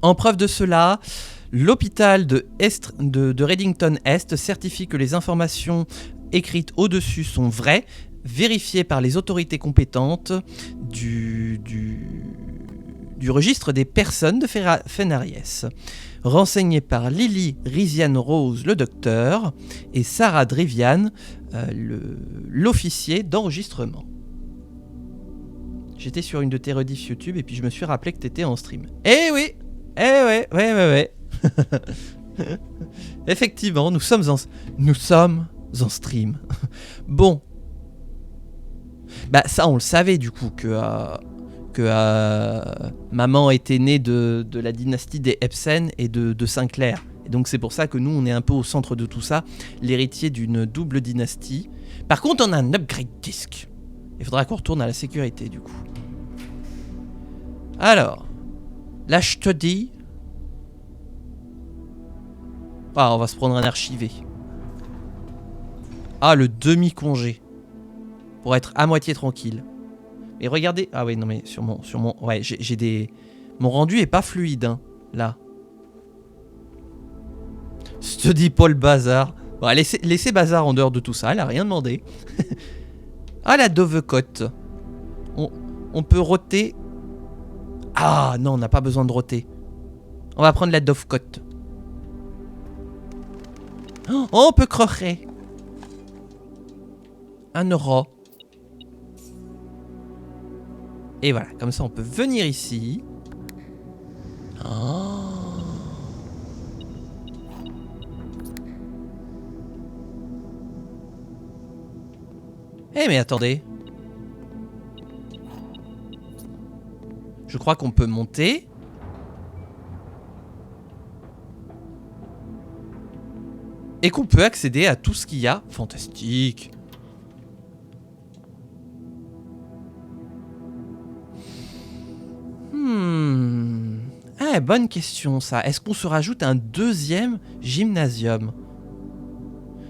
En preuve de cela, l'hôpital de Reddington Est certifie que les informations écrites au-dessus sont vraies, vérifiées par les autorités compétentes du registre des personnes de Fenariès, renseignées par Lily Rizian Rose, le docteur, et Sarah Drivian, l'officier d'enregistrement. J'étais sur une de tes rediffs YouTube et puis je me suis rappelé que t'étais en stream. Eh oui! Ouais. Effectivement, nous sommes en stream. Bon. Bah ça on le savait du coup que maman était née de la dynastie des Epsen et de Sinclair. Et donc c'est pour ça que nous on est un peu au centre de tout ça, l'héritier d'une double dynastie. Par contre on a un upgrade disc. Il faudra qu'on retourne à la sécurité du coup. Alors, là je te dis... Ah, on va se prendre un archivé. Ah, le demi-congé. Pour être à moitié tranquille. Mais regardez... Ah oui, non mais sur mon... Ouais, j'ai des... Mon rendu est pas fluide, hein, là. Je te dis pas le bazar. Bon, laissez bazar en dehors de tout ça, elle a rien demandé. Ah, la Dovecote. On peut roter... Ah non, on n'a pas besoin de roter. On va prendre la Dovecote. Oh, on peut croquer. 1 €. Et voilà, comme ça on peut venir ici. Oh. Eh mais attendez. Je crois qu'on peut monter. Et qu'on peut accéder à tout ce qu'il y a. Fantastique. Ah, bonne question ça. Est-ce qu'on se rajoute un deuxième gymnasium?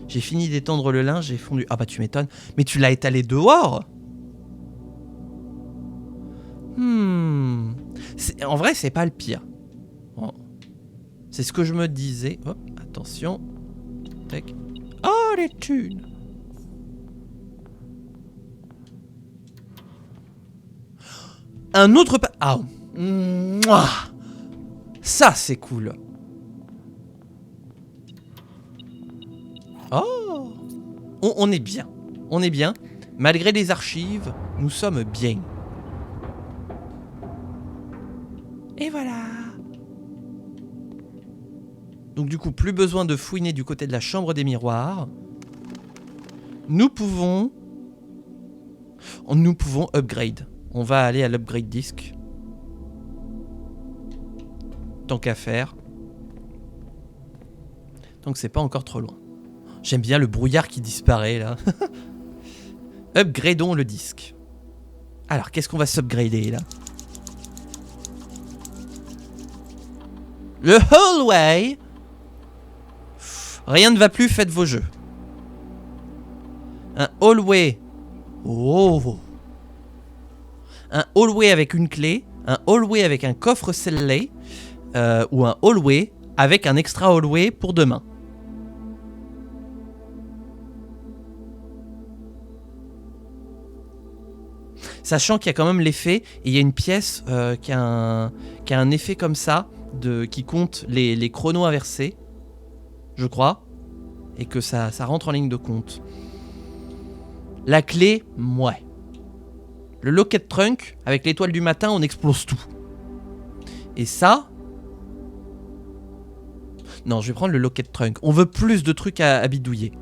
J'ai fini d'étendre le linge, j'ai fondu. Ah bah tu m'étonnes. Mais tu l'as étalé dehors? En vrai, c'est pas le pire. Bon. C'est ce que je me disais. Hop, attention. Tac. Oh, les thunes! Un autre pas. Ah! Mouah. Ça, c'est cool. Oh! On est bien. On est bien. Malgré les archives, nous sommes bien. Et voilà. Donc du coup, plus besoin de fouiner du côté de la chambre des miroirs. Nous pouvons upgrade. On va aller à l'upgrade disc. Tant qu'à faire. Donc c'est pas encore trop loin. J'aime bien le brouillard qui disparaît là. Upgradons le disque. Alors, qu'est-ce qu'on va s'upgrader là? Le hallway. Rien ne va plus, faites vos jeux. Un hallway. Oh. Un hallway avec une clé. Un hallway avec un coffre scellé. Ou un hallway avec un extra hallway pour demain. Sachant qu'il y a quand même l'effet, et il y a une pièce qui a un effet comme ça, qui compte les chronos inversés, je crois, et que ça rentre en ligne de compte. La clé, ouais. Le locket trunk, avec l'étoile du matin, on explose tout. Et ça... Non, je vais prendre le locket trunk. On veut plus de trucs à bidouiller.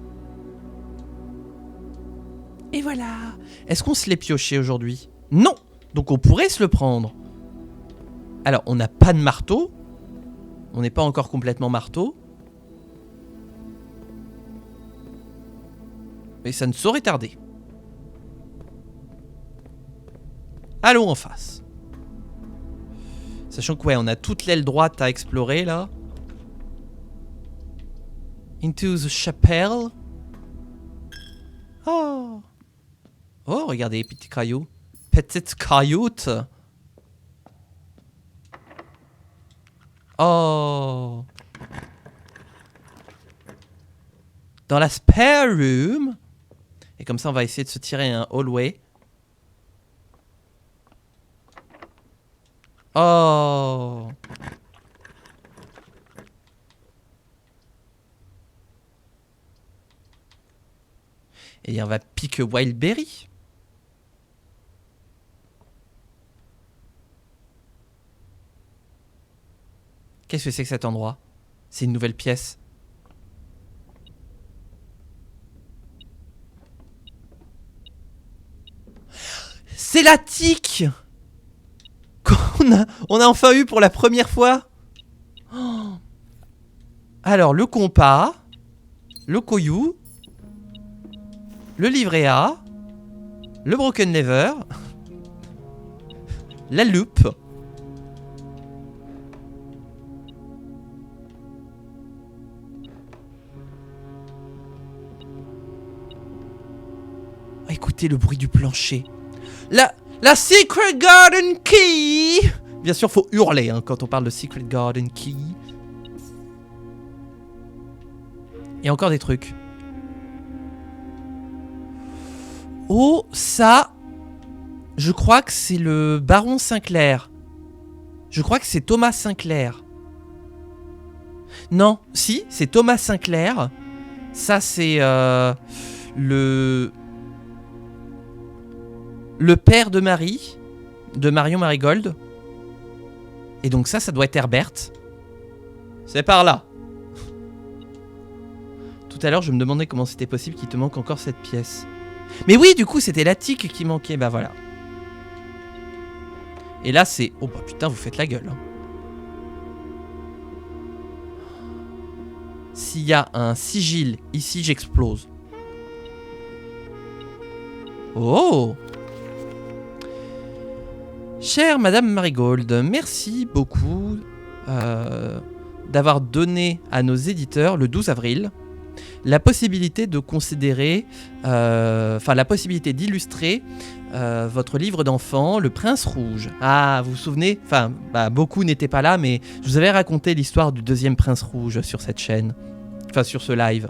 Et voilà. Est-ce qu'on se l'est pioché aujourd'hui? Non. Donc on pourrait se le prendre. Alors, on n'a pas de marteau. On n'est pas encore complètement marteau. Mais ça ne saurait tarder. Allons en face. Sachant que ouais, on a toute l'aile droite à explorer là. Into the chapel. Oh. Oh, regardez, petit caillou. Petite cailloute. Oh. Dans la spare room. Et comme ça, on va essayer de se tirer un hallway. Oh. Et on va piquer Wildberry. Qu'est-ce que c'est que cet endroit? C'est une nouvelle pièce. C'est l'attique qu'on a enfin eu pour la première fois. Oh. Alors, le compas, le coyou, le livret A, le broken lever, la loupe. Oh, écoutez le bruit du plancher. La Secret Garden Key. Bien sûr, faut hurler hein, quand on parle de Secret Garden Key. Et encore des trucs. Oh, ça... Je crois que c'est le Baron Sinclair. Je crois que c'est Thomas Sinclair. Non, si, c'est Thomas Sinclair. Ça, c'est le père de Marie, de Marion Marigold. Et donc ça doit être Herbert. C'est par là. Tout à l'heure, je me demandais comment c'était possible qu'il te manque encore cette pièce. Mais oui, du coup, c'était l'attique qui manquait. Bah voilà. Et là, c'est... Oh bah putain, vous faites la gueule. Hein. S'il y a un sigil ici, j'explose. Oh! Chère Madame Marigold, merci beaucoup d'avoir donné à nos éditeurs le 12 avril la possibilité de considérer, la possibilité d'illustrer votre livre d'enfant, Le Prince Rouge. Ah, vous vous souvenez? Enfin, beaucoup n'étaient pas là, mais je vous avais raconté l'histoire du deuxième Prince Rouge sur cette chaîne. Enfin, sur ce live.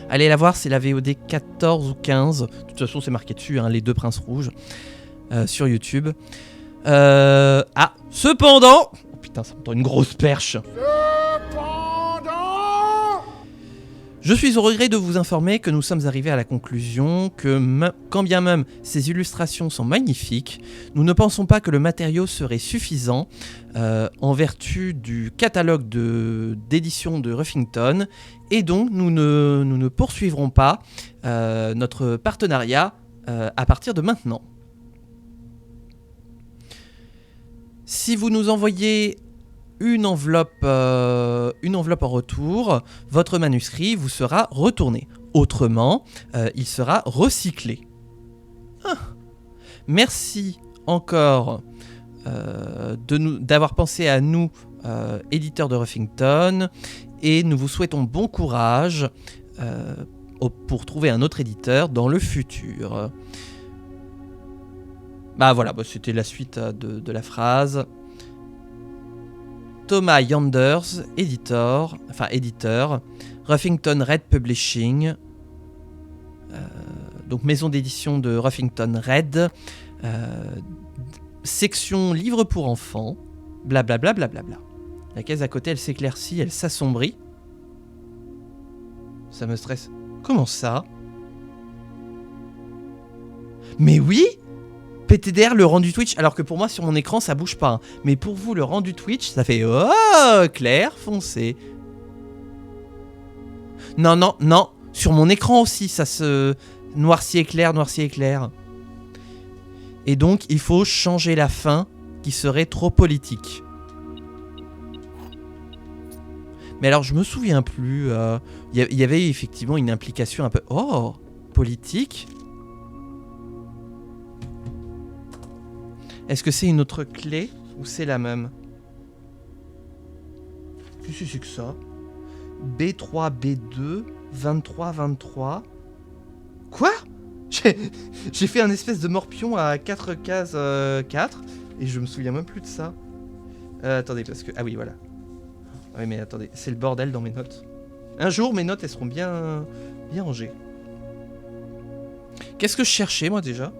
Allez la voir, c'est la VOD 14 ou 15. De toute façon, c'est marqué dessus, hein, les deux Princes Rouges, sur YouTube. Cependant... Oh putain, ça me tend une grosse perche. Je suis au regret de vous informer que nous sommes arrivés à la conclusion que, quand bien même ces illustrations sont magnifiques, nous ne pensons pas que le matériau serait suffisant en vertu du catalogue d'édition de Ruffington, et donc nous ne poursuivrons pas notre partenariat à partir de maintenant. Si vous nous envoyez une enveloppe en retour, votre manuscrit vous sera retourné. Autrement, il sera recyclé. Ah. Merci encore d'avoir pensé à nous, éditeurs de Ruffington, et nous vous souhaitons bon courage pour trouver un autre éditeur dans le futur. Bah voilà, c'était la suite de la phrase. Thomas Yanders, éditeur, Ruffington Red Publishing, donc maison d'édition de Ruffington Red, section livres pour enfants, blablabla. La case à côté, elle s'éclaircit, elle s'assombrit. Ça me stresse. Comment ça? Mais oui! PTDR, le rendu Twitch, alors que pour moi sur mon écran ça bouge pas, hein. Mais pour vous le rendu Twitch ça fait clair foncé. Non, sur mon écran aussi ça se noircit éclair. Et donc il faut changer la fin qui serait trop politique. Mais alors je me souviens plus, il y avait effectivement une implication un peu politique. Est-ce que c'est une autre clé ou c'est la même? Qu'est-ce que c'est que ça? B3, B2, 23, 23. Quoi? J'ai fait un espèce de morpion à 4 cases 4 et je me souviens même plus de ça. Attendez, parce que... Ah oui, voilà. Oui, mais attendez, c'est le bordel dans mes notes. Un jour, mes notes, elles seront bien rangées. Qu'est-ce que je cherchais, moi, déjà?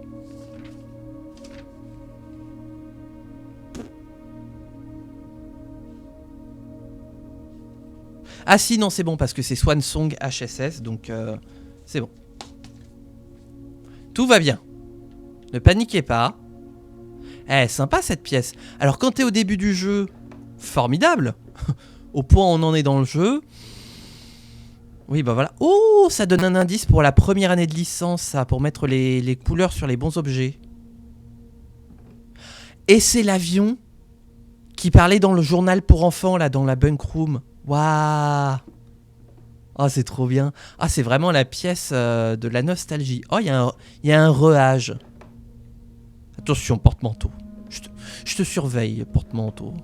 Ah si, non, c'est bon, parce que c'est Swansong HSS, donc c'est bon. Tout va bien. Ne paniquez pas. Sympa cette pièce. Alors quand t'es au début du jeu, formidable. Au point où on en est dans le jeu. Oui, bah voilà. Oh, ça donne un indice pour la première année de licence, ça, pour mettre les couleurs sur les bons objets. Et c'est l'avion qui parlait dans le journal pour enfants, là, dans la bunk room. Waouh! Oh, c'est trop bien. Ah, c'est vraiment la pièce de la nostalgie. Oh, il y a un rehage. Attention, porte-manteau. Je te surveille, porte-manteau.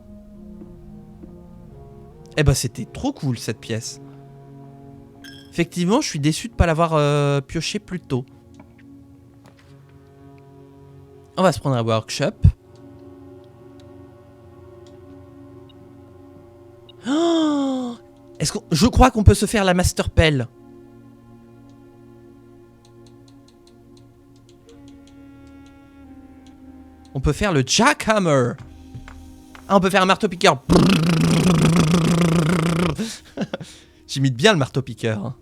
Eh ben, c'était trop cool, cette pièce. Effectivement, je suis déçu de ne pas l'avoir pioché plus tôt. On va se prendre un workshop. Oh, je crois qu'on peut se faire la Master Pelle. On peut faire le Jackhammer. Ah, on peut faire un marteau-piqueur. J'imite bien le marteau-piqueur. Hein.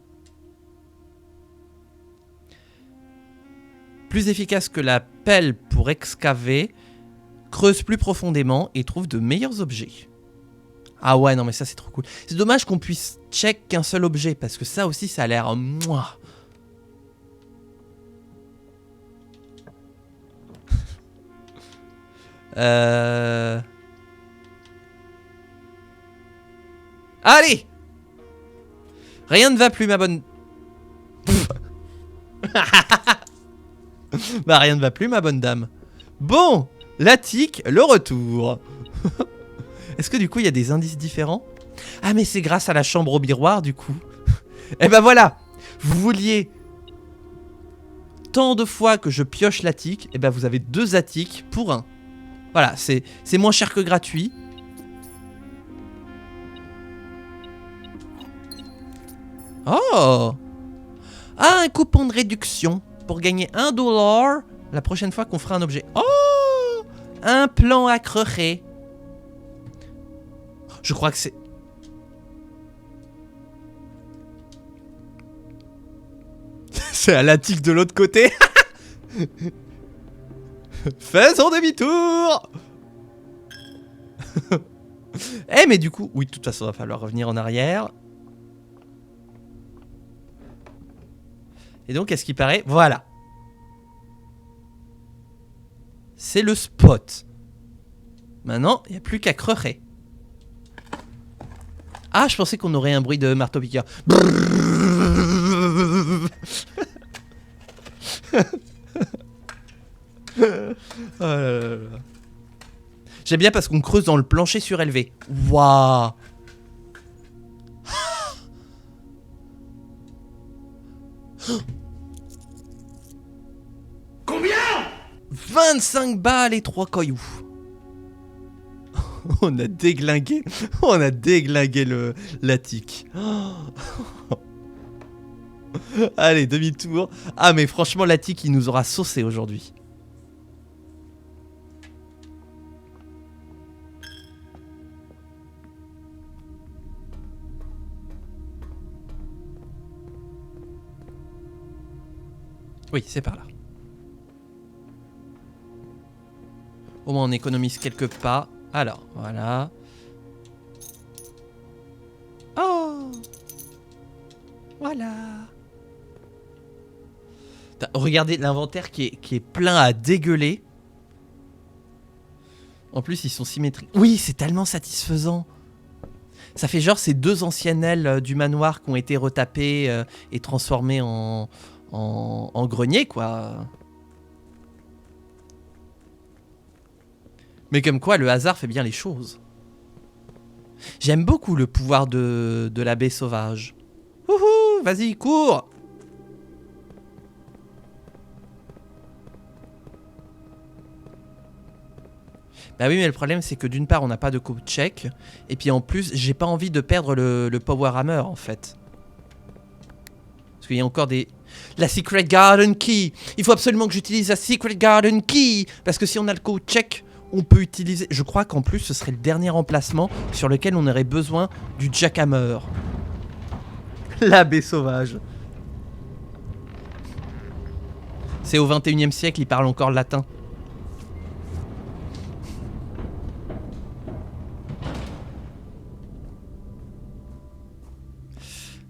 Plus efficace que la pelle pour excaver, creuse plus profondément et trouve de meilleurs objets. Ah ouais, non mais ça c'est trop cool. C'est dommage qu'on puisse check qu'un seul objet, parce que ça aussi ça a l'air... Mouah. Allez! Rien ne va plus, ma bonne... Bah rien ne va plus, ma bonne dame. Bon, l'attique, le retour. Est-ce que du coup il y a des indices différents? Ah mais c'est grâce à la chambre au miroir du coup. Et ben voilà. Vous vouliez tant de fois que je pioche l'attique, et ben vous avez 2 attiques pour 1. Voilà, c'est moins cher que gratuit. Oh! Ah, un coupon de réduction pour gagner $1 la prochaine fois qu'on fera un objet. Oh! Un plan à creuser. Je crois que c'est... C'est à l'attique de l'autre côté. Faisons demi-tour. Eh mais du coup... Oui, de toute façon, il va falloir revenir en arrière. Et donc, à ce qui paraît, voilà. C'est le spot. Maintenant, il n'y a plus qu'à creuser. Ah, je pensais qu'on aurait un bruit de marteau-piqueur. Oh là là là. J'aime bien parce qu'on creuse dans le plancher surélevé. Waouh. Combien? 25 balles et 3 cailloux. On a déglingué l'attique. Allez, demi-tour. Ah mais franchement l'attique il nous aura saucé aujourd'hui. Oui, c'est par là. Au moins on économise quelques pas. Alors, voilà. Oh! Voilà. Regardez l'inventaire qui est plein à dégueuler. En plus, ils sont symétriques. Oui, c'est tellement satisfaisant. Ça fait genre ces 2 anciennes ailes du manoir qui ont été retapées et transformées en grenier, quoi. Mais comme quoi, le hasard fait bien les choses. J'aime beaucoup le pouvoir de la baie sauvage. Wouhou, vas-y, cours! Bah oui, mais le problème, c'est que d'une part, on n'a pas de code check. Et puis en plus, j'ai pas envie de perdre le Power Hammer, en fait. Parce qu'il y a encore des... La Secret Garden Key! Il faut absolument que j'utilise la Secret Garden Key! Parce que si on a le code check... On peut utiliser... Je crois qu'en plus, ce serait le dernier emplacement sur lequel on aurait besoin du jackhammer. La baie sauvage. C'est au 21e siècle, ils parlent encore latin.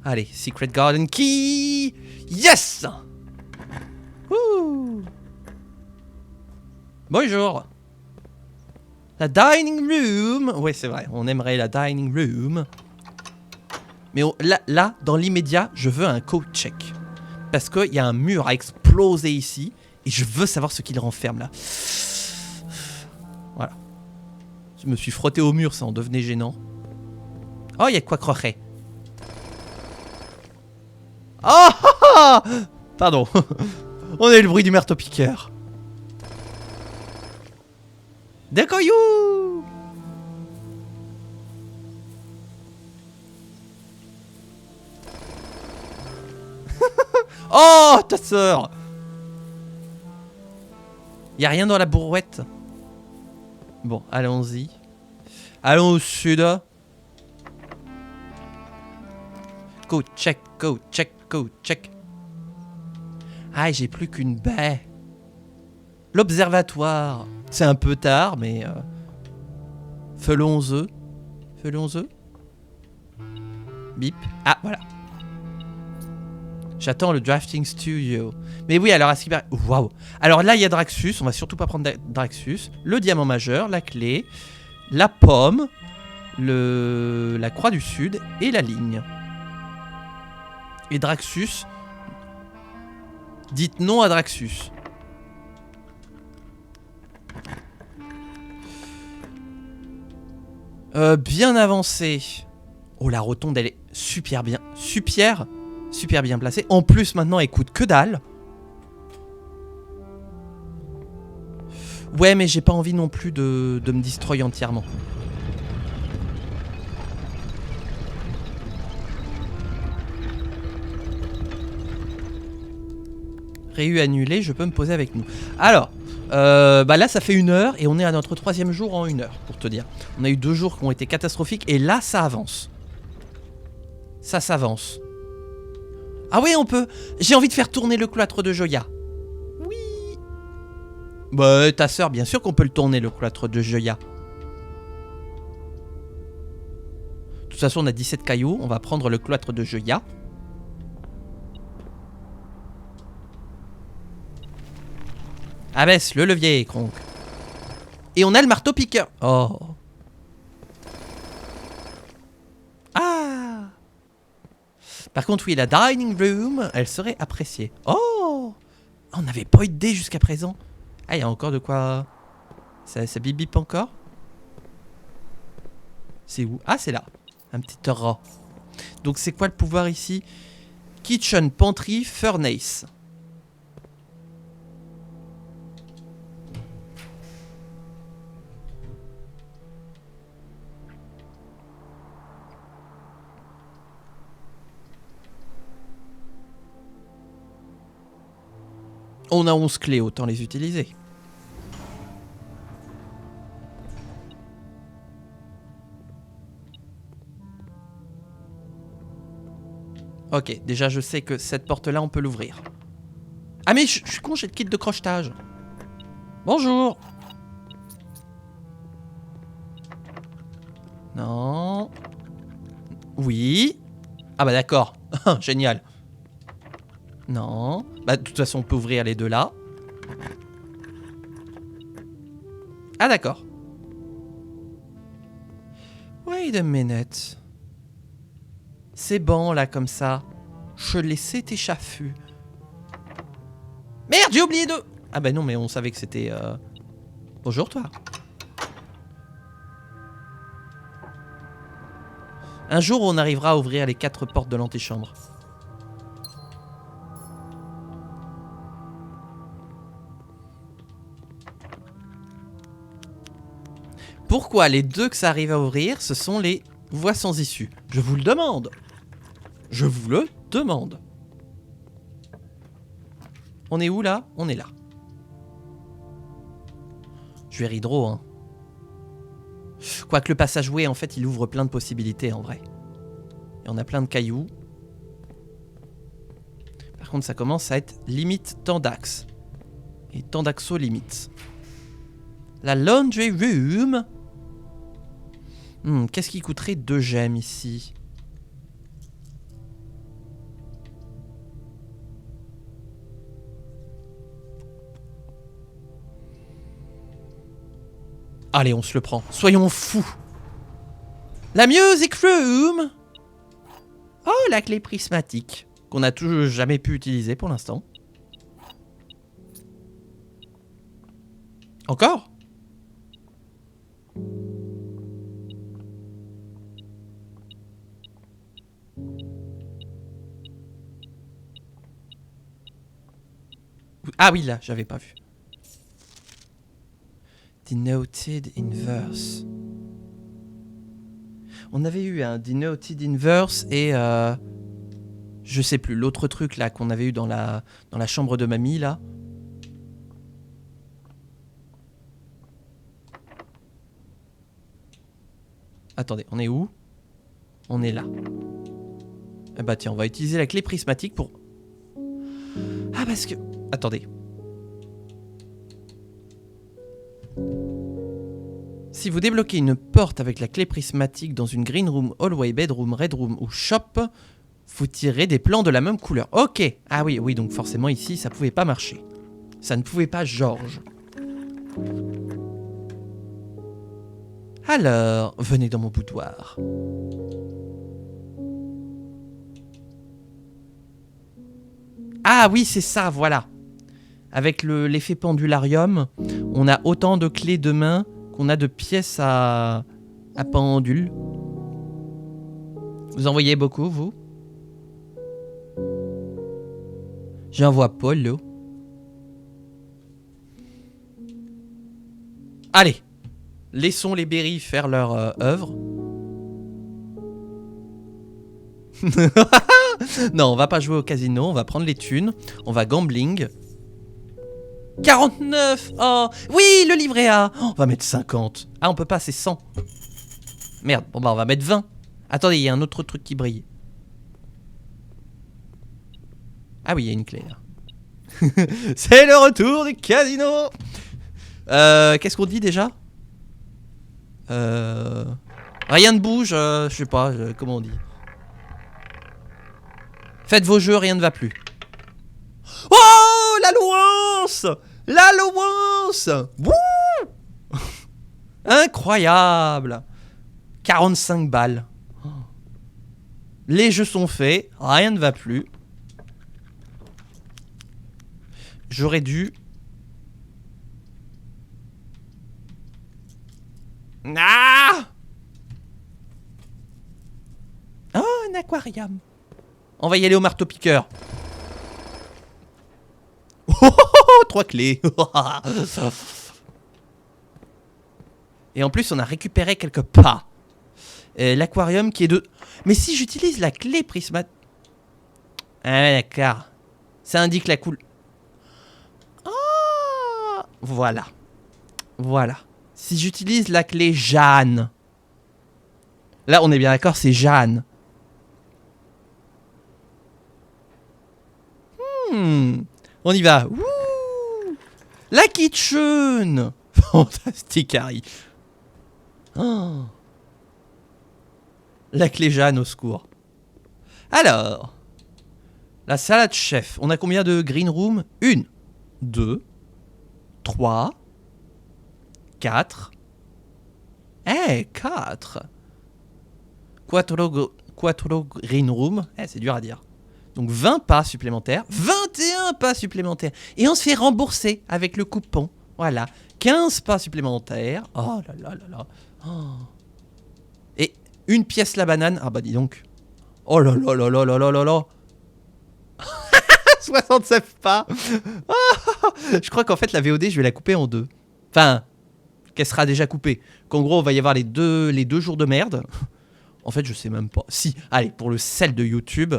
Allez, Secret Garden Key! Yes! Ouh. Bonjour. La dining room. Ouais, c'est vrai, on aimerait la dining room. Mais là, dans l'immédiat, je veux un code check. Parce qu'il y a un mur à exploser ici. Et je veux savoir ce qu'il renferme là. Voilà. Je me suis frotté au mur, ça en devenait gênant. Oh, il y a quoi croquer. Oh, pardon. On a eu le bruit du marteau-piqueur. Des cailloux. Oh, ta sœur. Y'a rien dans la brouette. Bon, allons-y. Allons au sud. Go, check. Ah, j'ai plus qu'une baie. L'observatoire. C'est un peu tard, mais... Faisons-le. Bip. Ah, voilà. J'attends le drafting studio. Mais oui, alors à ce qui paraît... Waouh. Alors là, il y a Draxus. On va surtout pas prendre Draxus. Le diamant majeur, la clé, la pomme, la croix du sud et la ligne. Et Draxus... Dites non à Draxus. Bien avancé. Oh, la rotonde, elle est super bien. Super bien placée. En plus, maintenant, elle coûte que dalle. Ouais, mais j'ai pas envie non plus de me destroyer entièrement. Réu annulé, je peux me poser avec nous. Alors, bah là ça fait 1 heure et on est à notre 3e jour en 1 heure, pour te dire. On a eu 2 jours qui ont été catastrophiques et là ça avance. Ça s'avance. Ah oui, on peut. J'ai envie de faire tourner le cloître de Joya. Oui. Bah ta sœur, bien sûr qu'on peut le tourner, le cloître de Joya. De toute façon on a 17 cailloux, on va prendre le cloître de Joya. Abaisse le levier, Kronk. Et on a le marteau-piqueur. Oh. Ah. Par contre, oui, la dining room, elle serait appréciée. Oh. On n'avait pas eu de dés jusqu'à présent. Ah, il y a encore de quoi... Ça bip bip encore. C'est où? Ah, c'est là. Un petit rat. Donc, c'est quoi le pouvoir ici? Kitchen, pantry, furnace. On a 11 clés, autant les utiliser. Ok, déjà je sais que cette porte-là, on peut l'ouvrir. Ah mais je suis con, j'ai le kit de crochetage. Bonjour. Non. Oui. Ah bah d'accord. Génial. Non. Bah de toute façon, on peut ouvrir les deux là. Ah d'accord. Wait a minute. C'est bon là comme ça. Je laissais tes chaffus. Merde, j'ai oublié de... Ah bah non, mais on savait que c'était... Bonjour toi. Un jour, on arrivera à ouvrir les 4 portes de l'antichambre. Pourquoi les 2 que ça arrive à ouvrir, ce sont les voies sans issue? Je vous le demande. Je vous le demande. On est où là? On est là. Je vais hydro, hein. Quoique le passage joué, en fait, il ouvre plein de possibilités en vrai. Et on a plein de cailloux. Par contre, ça commence à être limite temps d'axe. Et temps d'axo limite. La laundry room. Qu'est-ce qui coûterait 2 gemmes ici? Allez, on se le prend. Soyons fous. La music room. Oh, la clé prismatique. Qu'on n'a toujours jamais pu utiliser pour l'instant. Encore? Ah oui, là, j'avais pas vu. Denoted inverse. On avait eu un denoted inverse et je sais plus, l'autre truc là qu'on avait eu dans la chambre de mamie là. Attendez, on est où? On est là. Eh bah tiens, on va utiliser la clé prismatique pour... Ah parce que... Attendez. Si vous débloquez une porte avec la clé prismatique dans une green room, hallway, bedroom, red room ou shop, vous tirez des plans de la même couleur. Ok. Ah oui, oui, donc forcément ici, ça pouvait pas marcher. Ça ne pouvait pas, Georges. Alors, venez dans mon boudoir. Ah oui, c'est ça, voilà. Avec l'effet pendularium, on a autant de clés de main qu'on a de pièces à pendule. Vous en voyez beaucoup, vous? J'en vois pas, là. Allez, laissons les berries faire leur œuvre. Non, on va pas jouer au casino, on va prendre les thunes, on va gambling. 49. Oh, oui, le livret A. Oh, on va mettre 50. Ah, on peut pas, c'est 100. Merde, bon bah on va mettre 20. Attendez, il y a un autre truc qui brille. Ah oui, il y a une clé là. C'est le retour du casino. Qu'est-ce qu'on dit déjà? Rien ne bouge, je sais pas, comment on dit. Faites vos jeux, rien ne va plus. Oh, la louance! La louance! Wouh! Incroyable! 45 balles. Les jeux sont faits, rien ne va plus. J'aurais dû... Ah! Oh, un aquarium. On va y aller au marteau-piqueur. Oh, 3 clés. Et en plus, on a récupéré quelque part l'aquarium qui est de... Mais si j'utilise la clé prismatique... Ah, d'accord. Ça indique la couleur... Oh, voilà. Voilà. Si j'utilise la clé Jeanne... Là, on est bien d'accord, c'est Jeanne. On y va. Wouh, la kitchen. Fantastique, Harry. Oh. La clé Jeanne, au secours. Alors, la salade chef. On a combien de green room? 1, 2, 3, 4. Eh, 4. Quattro green room. Eh, c'est dur à dire. Donc 20 pas supplémentaires, 21 pas supplémentaires. Et on se fait rembourser avec le coupon. Voilà, 15 pas supplémentaires. Oh là là là là. Oh. Et une pièce la banane. Ah bah dis donc. Oh là là là là là là là là. 67 pas. Oh, je crois qu'en fait la VOD je vais la couper en deux. Enfin, qu'elle sera déjà coupée. Qu'en gros on va y avoir les deux jours de merde. En fait je sais même pas. Si, allez, pour le sel de YouTube...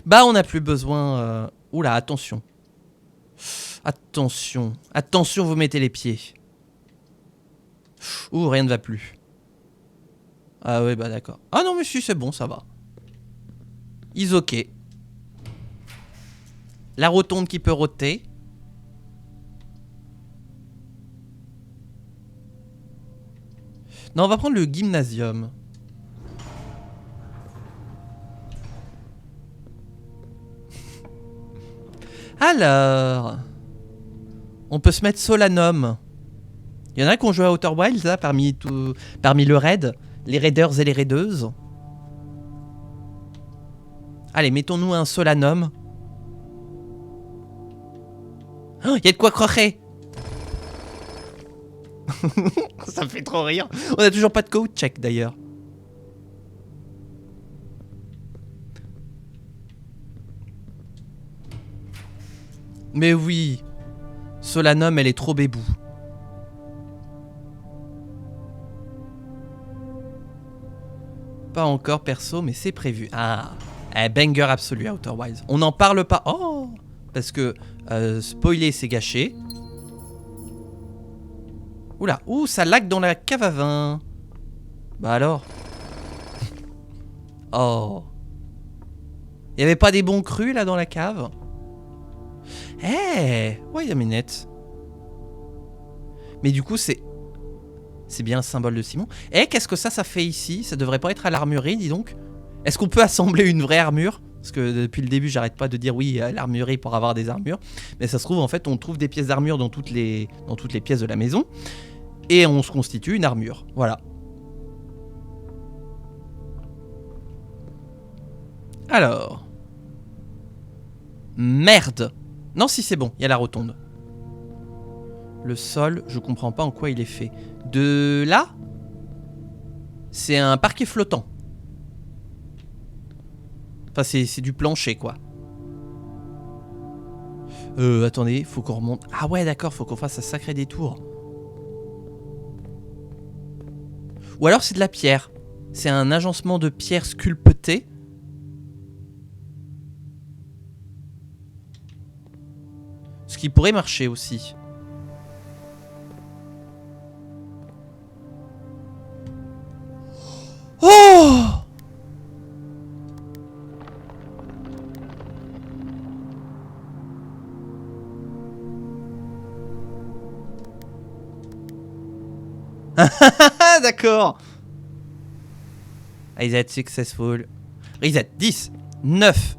Bah, on n'a plus besoin... Oula, attention. Attention. Attention, vous mettez les pieds. Ouh, rien ne va plus. Ah ouais, bah d'accord. Ah non, mais si, c'est bon, ça va. Is ok. La rotonde qui peut roter. Non, on va prendre le gymnasium. Alors, on peut se mettre Solanum. Il y en a qui ont joué à Outer Wilds là, parmi le raid, les raiders et les raideuses. Allez, mettons-nous un Solanum. Oh, y a de quoi croquer. Ça me fait trop rire. On a toujours pas de code check d'ailleurs. Mais oui, Solanum, elle est trop bébou. Pas encore perso, mais c'est prévu. Ah, banger absolu, Outer Wilds. On n'en parle pas. Oh, parce que spoiler, c'est gâché. Oula, ouh, ça lag dans la cave à vin. Bah alors. Oh. Il y avait pas des bons crus là dans la cave? Eh, wait a minute. Mais du coup c'est bien un symbole de Simon. Eh, qu'est-ce que ça fait ici? Ça devrait pas être à l'armurerie, dis donc. Est-ce qu'on peut assembler une vraie armure? Parce que depuis le début j'arrête pas de dire oui à l'armurerie pour avoir des armures. Mais ça se trouve en fait on trouve des pièces d'armure dans toutes les pièces de la maison. Et on se constitue une armure. Voilà. Alors. Merde. Non, si c'est bon, il y a la rotonde. Le sol, je comprends pas en quoi il est fait. De là, c'est un parquet flottant. Enfin, c'est du plancher, quoi. Attendez, faut qu'on remonte. Ah ouais, d'accord, faut qu'on fasse un sacré détour. Ou alors c'est de la pierre. C'est un agencement de pierre sculptée. Ce qui pourrait marcher aussi. Oh! D'accord. Reset successful. Reset 10, 9,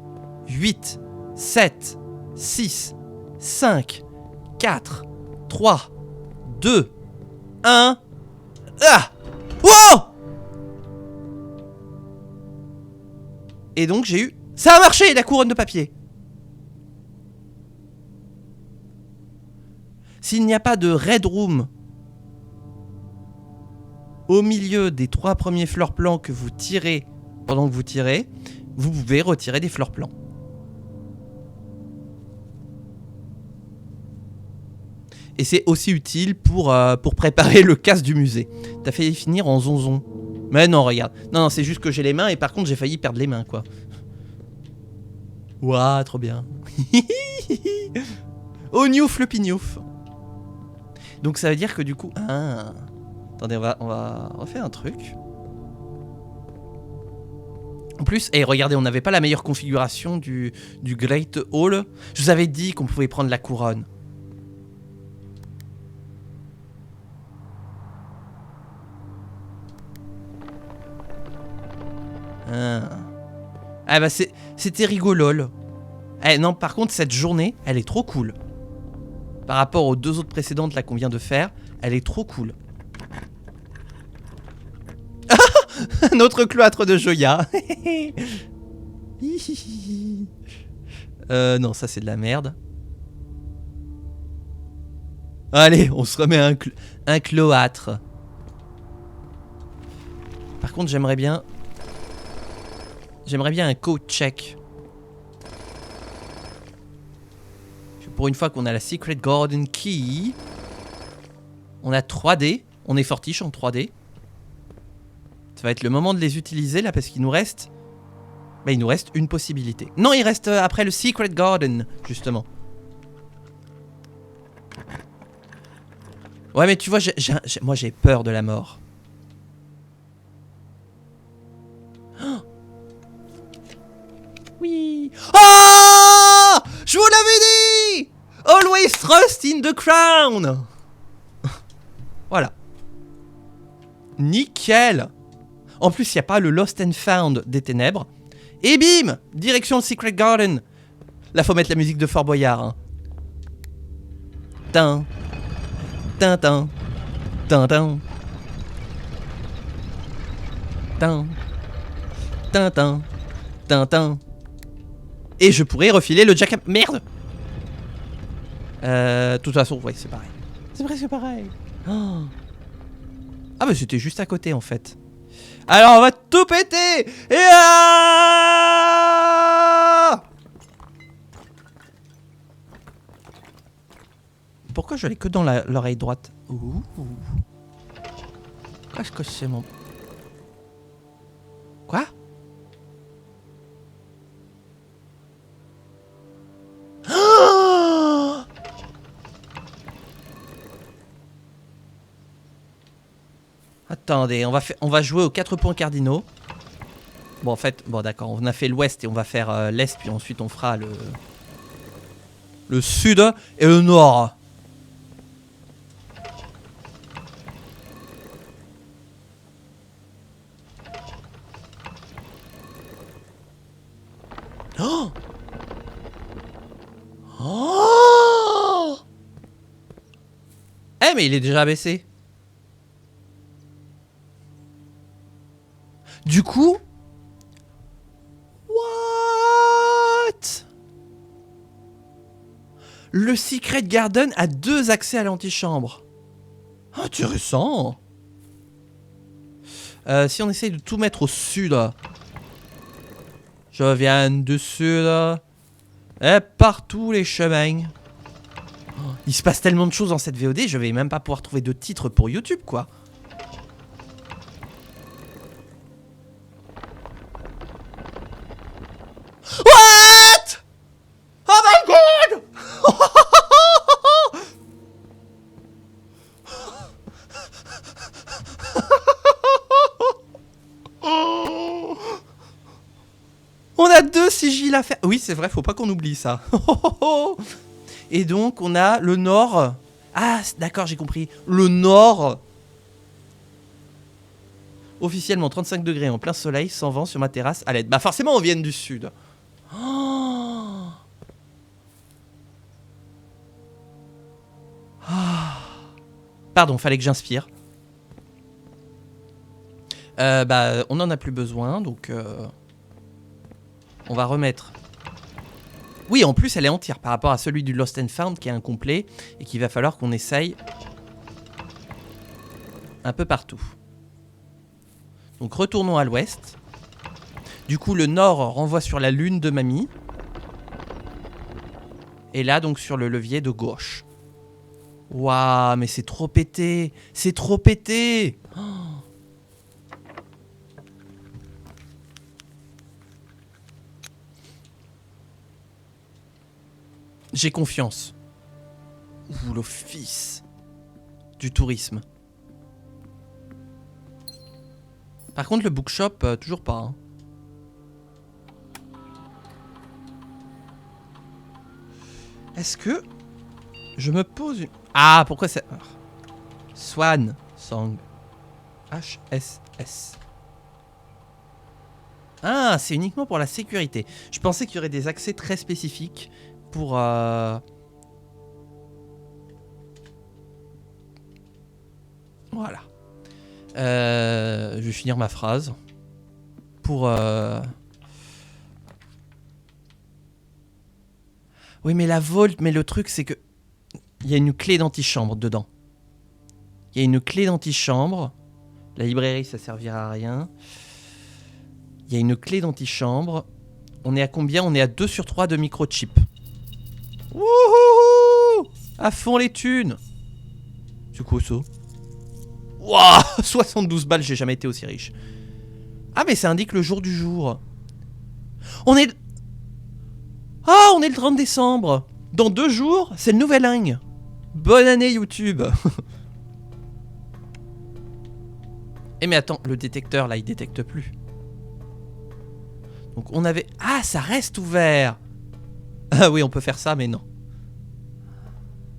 8, 7, 6, 5, 4, 3, 2, 1. Ah! Wow! Et donc j'ai eu... Ça a marché, la couronne de papier. S'il n'y a pas de Red Room au milieu des 3 premiers fleurs plans que vous tirez pendant que vous tirez, vous pouvez retirer des fleurs plans. Et c'est aussi utile pour préparer le casse du musée. T'as failli finir en zonzon. Mais non, regarde. Non, c'est juste que j'ai les mains et par contre j'ai failli perdre les mains, quoi. Ouah, trop bien. Oh, gnouf le pignouf. Donc ça veut dire que du coup... Ah. Attendez, on va refaire un truc. En plus, regardez, on n'avait pas la meilleure configuration du Great Hall. Je vous avais dit qu'on pouvait prendre la couronne. Ah bah c'était rigolo. Non, par contre, cette journée, elle est trop cool. Par rapport aux 2 autres précédentes là qu'on vient de faire, elle est trop cool. Notre cloître de Joya. Non, ça c'est de la merde. Allez, on se remet un cloître. Par contre, j'aimerais bien un code check. Pour une fois qu'on a la Secret Garden Key. On a 3D. On est fortiche en 3D. Ça va être le moment de les utiliser là parce qu'il nous reste... Bah, il nous reste une possibilité. Non, il reste après le Secret Garden, justement. Ouais, mais tu vois, moi j'ai peur de la mort. Oh oui. Oh! Je vous l'avais dit! Always trust in the crown! Voilà. Nickel! En plus, il n'y a pas le Lost and Found des ténèbres. Et bim! Direction le Secret Garden. Là, faut mettre la musique de Fort Boyard. Hein. Tin. Tintin. Tintin. Tin. Tintin. Tintin. Et je pourrais refiler le jack... Merde! De toute façon, ouais, c'est pareil. C'est presque pareil. Oh. Ah bah c'était juste à côté en fait. Alors on va tout péter. Et pourquoi je l'ai que dans l'oreille droite? Ouh. Qu'est-ce que c'est mon... Quoi? Attendez, on va jouer aux 4 points cardinaux. Bon, en fait, bon, d'accord, on a fait l'ouest et on va faire l'est, puis ensuite on fera le sud et le nord. Oh! Oh! Eh, mais il est déjà abaissé. Du coup... What? Le Secret Garden a 2 accès à l'antichambre. Intéressant. Si on essaye de tout mettre au sud... Je viens du sud. Et partout les chemins. Oh, il se passe tellement de choses dans cette VOD, je vais même pas pouvoir trouver de titre pour YouTube, quoi. What? Oh my god! On a 2 sigils à faire. Oui, c'est vrai, faut pas qu'on oublie ça. Et donc, on a le nord. Ah, d'accord, j'ai compris. Le nord. Officiellement 35 degrés en plein soleil, sans vent sur ma terrasse à l'aide. Bah, forcément, on vient du sud. Oh. Ah. Pardon, fallait que j'inspire. Bah, on en a plus besoin, donc... On va remettre... Oui, en plus, elle est entière par rapport à celui du Lost and Found qui est incomplet et qu'il va falloir qu'on essaye un peu partout. Donc, retournons à l'ouest. Du coup, le nord renvoie sur la lune de mamie. Et là, donc, sur le levier de gauche. Waouh, mais c'est trop pété! C'est trop pété! Oh. J'ai confiance. Ouh, l'office du tourisme. Par contre, le bookshop, toujours pas. Hein. Est-ce que je me pose une... Ah, pourquoi c'est... Swan Song. HSS. Ah, c'est uniquement pour la sécurité. Je pensais qu'il y aurait des accès très spécifiques pour... Voilà. Je vais finir ma phrase. Pour... Oui, mais la Vault, mais le truc, c'est que... Il y a une clé d'antichambre dedans. Il y a une clé d'antichambre. La librairie, ça servira à rien. Il y a une clé d'antichambre. On est à combien? On est à 2 sur 3 de microchip. Wouhou! À fond les thunes! C'est quoi ça? Wouah! 72 balles, j'ai jamais été aussi riche. Ah, mais ça indique le jour du jour. On est... Ah, on est le 30 décembre. Dans 2 jours, c'est le nouvel an. Bonne année YouTube. Eh mais attends, le détecteur là, il détecte plus. Donc on avait... Ah, ça reste ouvert. Ah oui, on peut faire ça, mais non.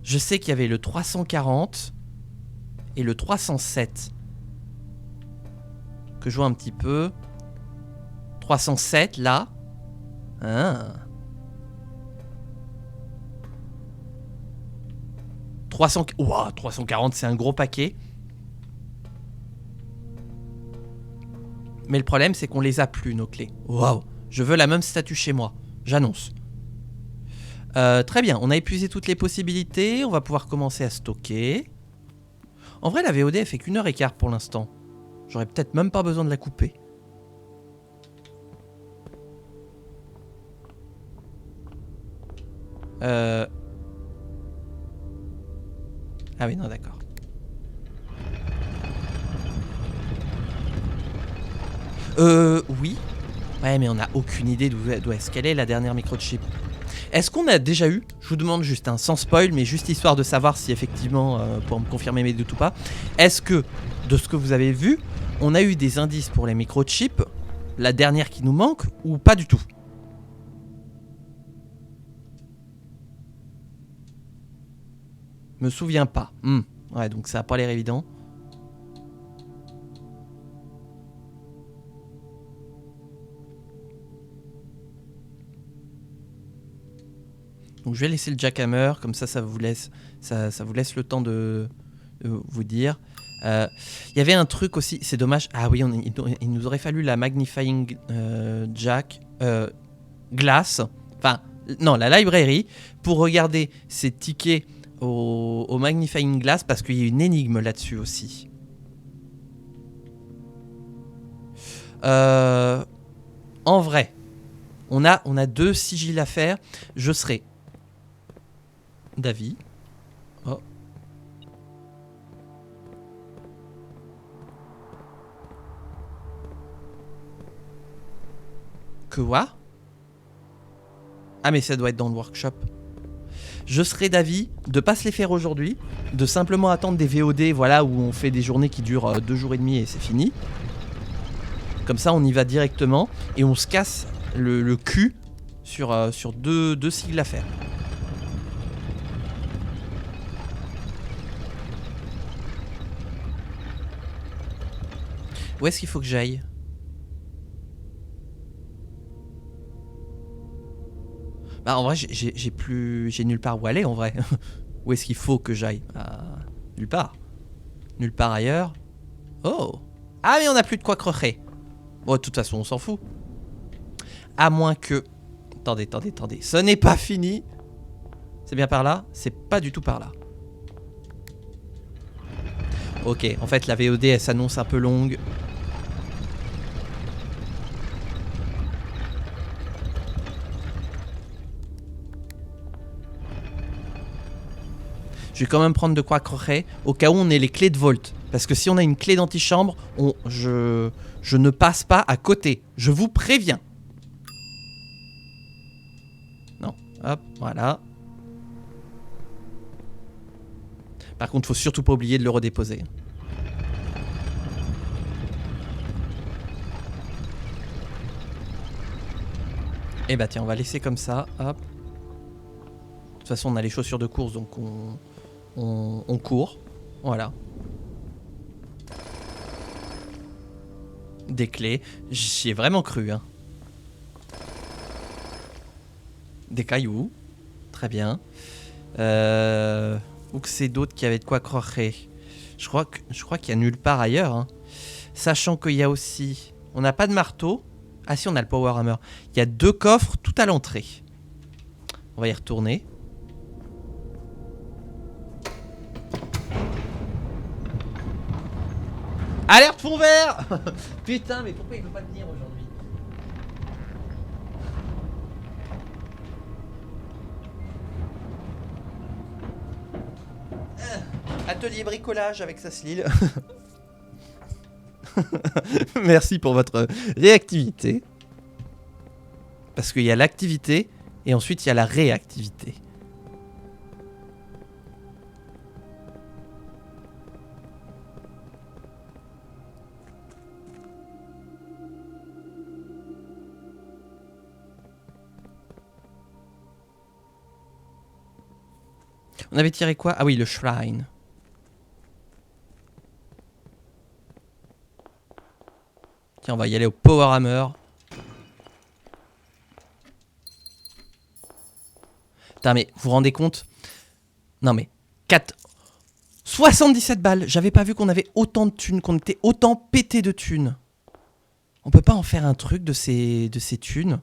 Je sais qu'il y avait le 340 et le 307. Que je vois un petit peu. 307 là. Ah. 340, c'est un gros paquet. Mais le problème, c'est qu'on les a plus, nos clés. Waouh, je veux la même statue chez moi. J'annonce. Très bien, on a épuisé toutes les possibilités. On va pouvoir commencer à stocker. En vrai, la VOD, elle fait qu'1h15 pour l'instant. J'aurais peut-être même pas besoin de la couper. Ah oui, non, d'accord. Oui. Ouais, mais on n'a aucune idée d'où est-ce qu'elle est, la dernière microchip. Est-ce qu'on a déjà eu, je vous demande juste, sans spoil, mais juste histoire de savoir si effectivement, pour me confirmer mes doutes ou pas, est-ce que, de ce que vous avez vu, on a eu des indices pour les microchips la dernière qui nous manque ou pas du tout? Me souviens pas. Ouais, donc ça a pas l'air évident. Donc je vais laisser le jackhammer, comme ça vous laisse, ça vous laisse le temps de vous dire. Il y avait un truc aussi, c'est dommage. Ah oui, il nous aurait fallu la magnifying jack glass. Enfin, non, la librairie pour regarder ces tickets au magnifying glass parce qu'il y a une énigme là-dessus aussi. En vrai, on a 2 sigils à faire. Je serai d'avis. Oh. Que quoi? Ah mais ça doit être dans le workshop. Je serais d'avis de pas se les faire aujourd'hui, de simplement attendre des VOD, voilà, où on fait des journées qui durent 2 jours et demi et c'est fini. Comme ça on y va directement et on se casse le cul sur deux sigles à faire. Où est-ce qu'il faut que j'aille? Bah en vrai j'ai nulle part où aller en vrai. Où est-ce qu'il faut que j'aille? Nulle part. Nulle part ailleurs. Oh. Ah mais on a plus de quoi crocher. Bon de toute façon on s'en fout. À moins que... Attendez. Ce n'est pas fini. C'est bien par là? C'est pas du tout par là. Ok, en fait la VOD elle s'annonce un peu longue. Je vais quand même prendre de quoi crocher au cas où on ait les clés de Vault. Parce que si on a une clé d'antichambre, je ne passe pas à côté. Je vous préviens. Non, hop, voilà. Par contre, faut surtout pas oublier de le redéposer. Et bah tiens, on va laisser comme ça, hop. De toute façon, on a les chaussures de course, donc on court. Voilà. Des clés. J'y ai vraiment cru, hein. Des cailloux. Très bien. Ou que c'est d'autres qui avaient de quoi crocher. Je crois qu'il y a nulle part ailleurs, hein. Sachant qu'il y a aussi... On n'a pas de marteau. Ah si, on a le Power Hammer. Il y a 2 coffres tout à l'entrée. On va y retourner. Alerte fond vert. Putain, mais pourquoi il veut pas tenir aujourd'hui? Atelier bricolage avec Saslil. Merci pour votre réactivité. Parce qu'il y a l'activité et ensuite il y a la réactivité. On avait tiré quoi? Ah oui, le shrine. Tiens, on va y aller au Power Hammer. Putain, mais vous vous rendez compte? Non mais 77 balles. J'avais pas vu qu'on avait autant de thunes, qu'on était autant pété de thunes. On peut pas en faire un truc de ces thunes?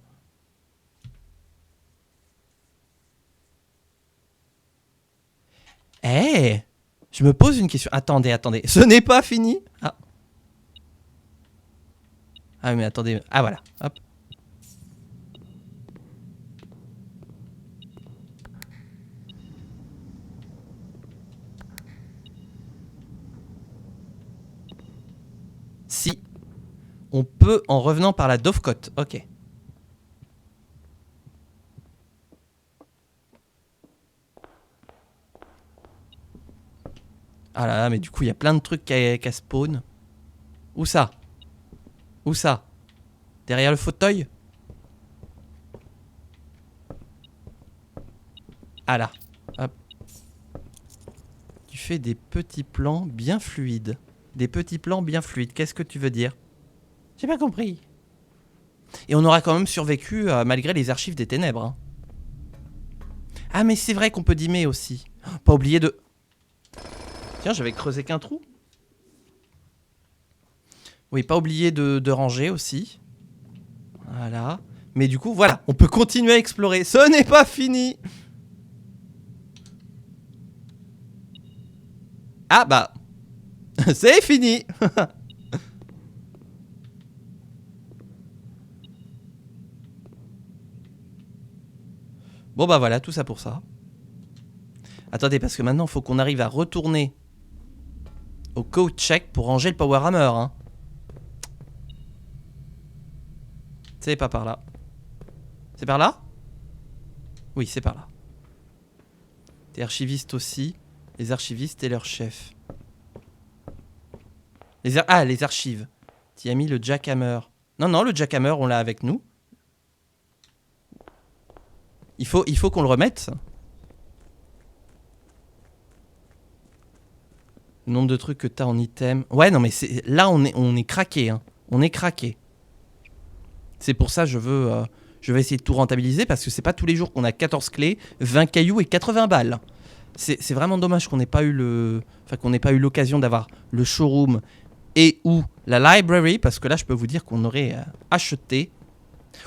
Eh, je me pose une question. Attendez. Ce n'est pas fini. Ah mais attendez. Ah voilà. Hop. Si. On peut en revenant par la Dovecote. Ok. Ah là là, mais du coup, il y a plein de trucs qui spawn. Où ça? Où ça? Derrière le fauteuil. Ah là. Hop. Tu fais des petits plans bien fluides. Des petits plans bien fluides. Qu'est-ce que tu veux dire? J'ai pas compris. Et on aura quand même survécu malgré les archives des ténèbres. Hein. Ah mais c'est vrai qu'on peut dimmer aussi. Pas oublier de... Tiens, j'avais creusé qu'un trou. Oui, pas oublier de ranger aussi. Voilà. Mais du coup, voilà, on peut continuer à explorer. Ce n'est pas fini. Ah bah, c'est fini. Bon bah voilà, tout ça pour ça. Attendez, parce que maintenant, il faut qu'on arrive à retourner au code check pour ranger le power hammer. Hein. C'est pas par là. C'est par là? Oui, c'est par là. T'es archiviste aussi. Les archivistes et leur chef. Ah, les archives. T'y as mis le jackhammer. Non, non, le jackhammer, on l'a avec nous. Il faut qu'on le remette. Le nombre de trucs que t'as en item. Ouais, non, mais là, on est craqué. Hein. On est craqué. C'est pour ça je vais essayer de tout rentabiliser parce que c'est pas tous les jours qu'on a 14 clés, 20 cailloux et 80 balles. C'est vraiment dommage qu'on n'ait pas eu l'occasion d'avoir le showroom et ou la library parce que là je peux vous dire qu'on aurait acheté.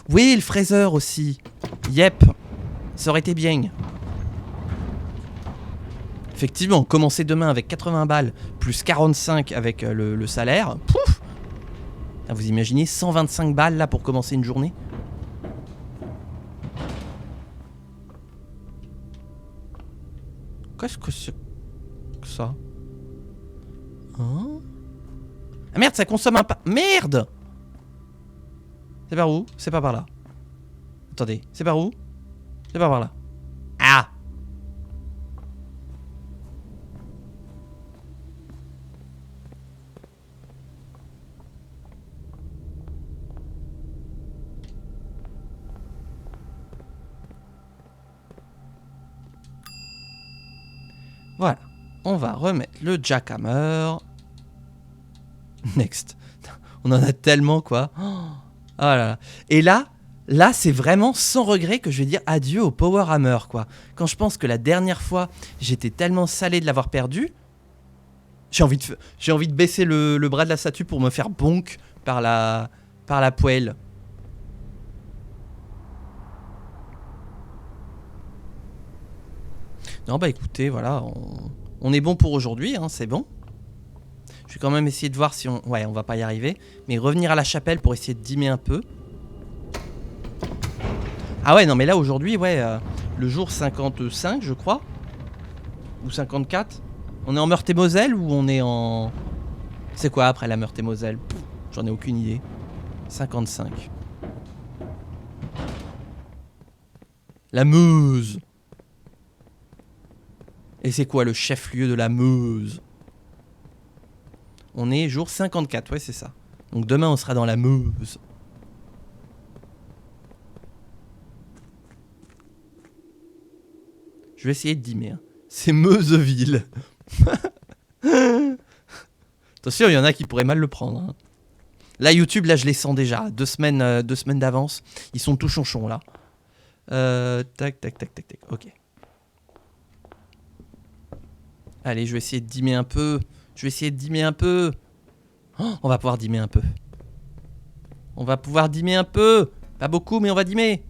Oui, le fraiseur aussi. Yep. Ça aurait été bien. Effectivement, commencer demain avec 80 balles plus 45 avec le salaire. Pouf. Vous imaginez 125 balles là pour commencer une journée? Qu'est-ce que c'est que ça? Hein? Ah merde, ça consomme un pas. Merde! C'est par où? C'est pas par là. Attendez, c'est par où? C'est pas par là. Ah! Voilà, on va remettre le jackhammer. Next. On en a tellement quoi. Oh là là. Et là c'est vraiment sans regret que je vais dire adieu au power hammer quoi. Quand je pense que la dernière fois j'étais tellement salé de l'avoir perdu, j'ai envie de baisser le bras de la statue pour me faire bonk par la poêle. Non bah écoutez, voilà, on est bon pour aujourd'hui, hein, c'est bon. Je vais quand même essayer de voir si on... Ouais, on va pas y arriver. Mais revenir à la chapelle pour essayer de dimmer un peu. Ah ouais, non mais là aujourd'hui, ouais, le jour 55 je crois. Ou 54. On est en Meurthe-et-Moselle ou on est en... C'est quoi après la Meurthe-et-Moselle? J'en ai aucune idée. 55. La Meuse. Et c'est quoi le chef-lieu de la Meuse? On est jour 54, ouais c'est ça. Donc demain on sera dans la Meuse. Je vais essayer de dimmer. Hein. C'est Meuseville. Attention, il y en a qui pourraient mal le prendre. Hein. Là YouTube, là je les sens déjà. 2 semaines d'avance. Ils sont tout chonchons là. Tac. Ok. Allez, je vais essayer de dimmer un peu. Oh, on va pouvoir dimmer un peu. Pas beaucoup, mais on va dimmer.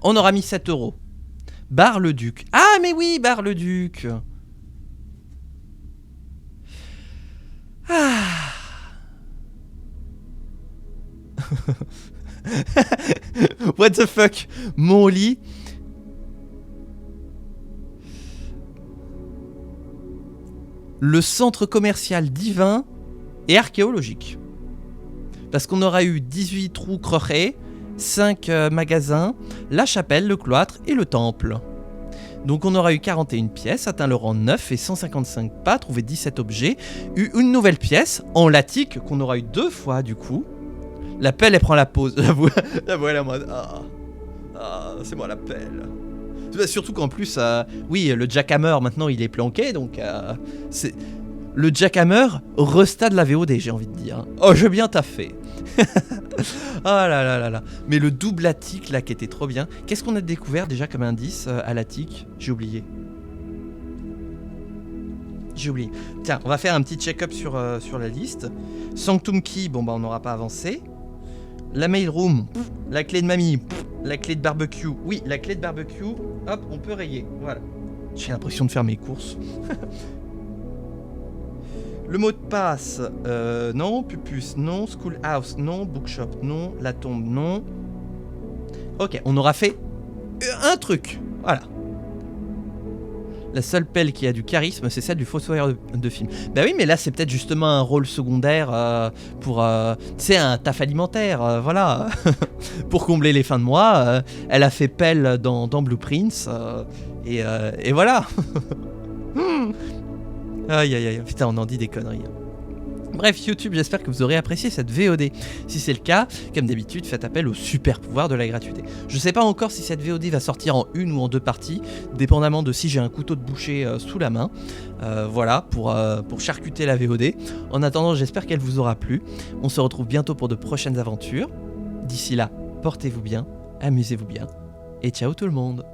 On aura mis 7 €. Bar-le-Duc. Ah, mais oui, Bar-le-Duc. Ah. What the fuck? Mon lit. Le centre commercial divin et archéologique. Parce qu'on aura eu 18 trous creués, 5 magasins, la chapelle, le cloître et le temple. Donc on aura eu 41 pièces, atteint le rang 9 et 155 pas, trouvé 17 objets, eu une nouvelle pièce en latique qu'on aura eu 2 fois du coup. La pelle elle prend la pause, la voix elle est en mode c'est moi la pelle. Surtout qu'en plus, oui, le jackhammer maintenant il est planqué, donc c'est... Le jackhammer resta de la VOD, j'ai envie de dire. Oh, j'ai bien taffé. Oh là là là là. Mais le double attic là qui était trop bien. Qu'est-ce qu'on a découvert déjà comme indice à l'attic? J'ai oublié. Tiens, on va faire un petit check-up sur la liste. Sanctum Key, bon bah on n'aura pas avancé. La mailroom, la clé de mamie, la clé de barbecue. Oui, la clé de barbecue, hop, on peut rayer. Voilà. J'ai l'impression de faire mes courses. Le mot de passe, non. Pupus, non. Schoolhouse, non. Bookshop, non. La tombe, non. Ok, on aura fait un truc. Voilà. La seule pelle qui a du charisme, c'est celle du fossoyeur de film. Bah oui, mais là, c'est peut-être justement un rôle secondaire pour... tu sais, un taf alimentaire, voilà. Pour combler les fins de mois. Elle a fait pelle dans Blueprints. Et voilà. Aïe aïe aïe, putain on en dit des conneries. Bref YouTube, j'espère que vous aurez apprécié cette VOD. Si c'est le cas, comme d'habitude, faites appel au super pouvoir de la gratuité. Je sais pas encore si cette VOD va sortir en une ou en deux parties, dépendamment de si j'ai un couteau de boucher sous la main. Voilà, pour charcuter la VOD. En attendant, j'espère qu'elle vous aura plu. On se retrouve bientôt pour de prochaines aventures. D'ici là, portez-vous bien, amusez-vous bien, et ciao tout le monde.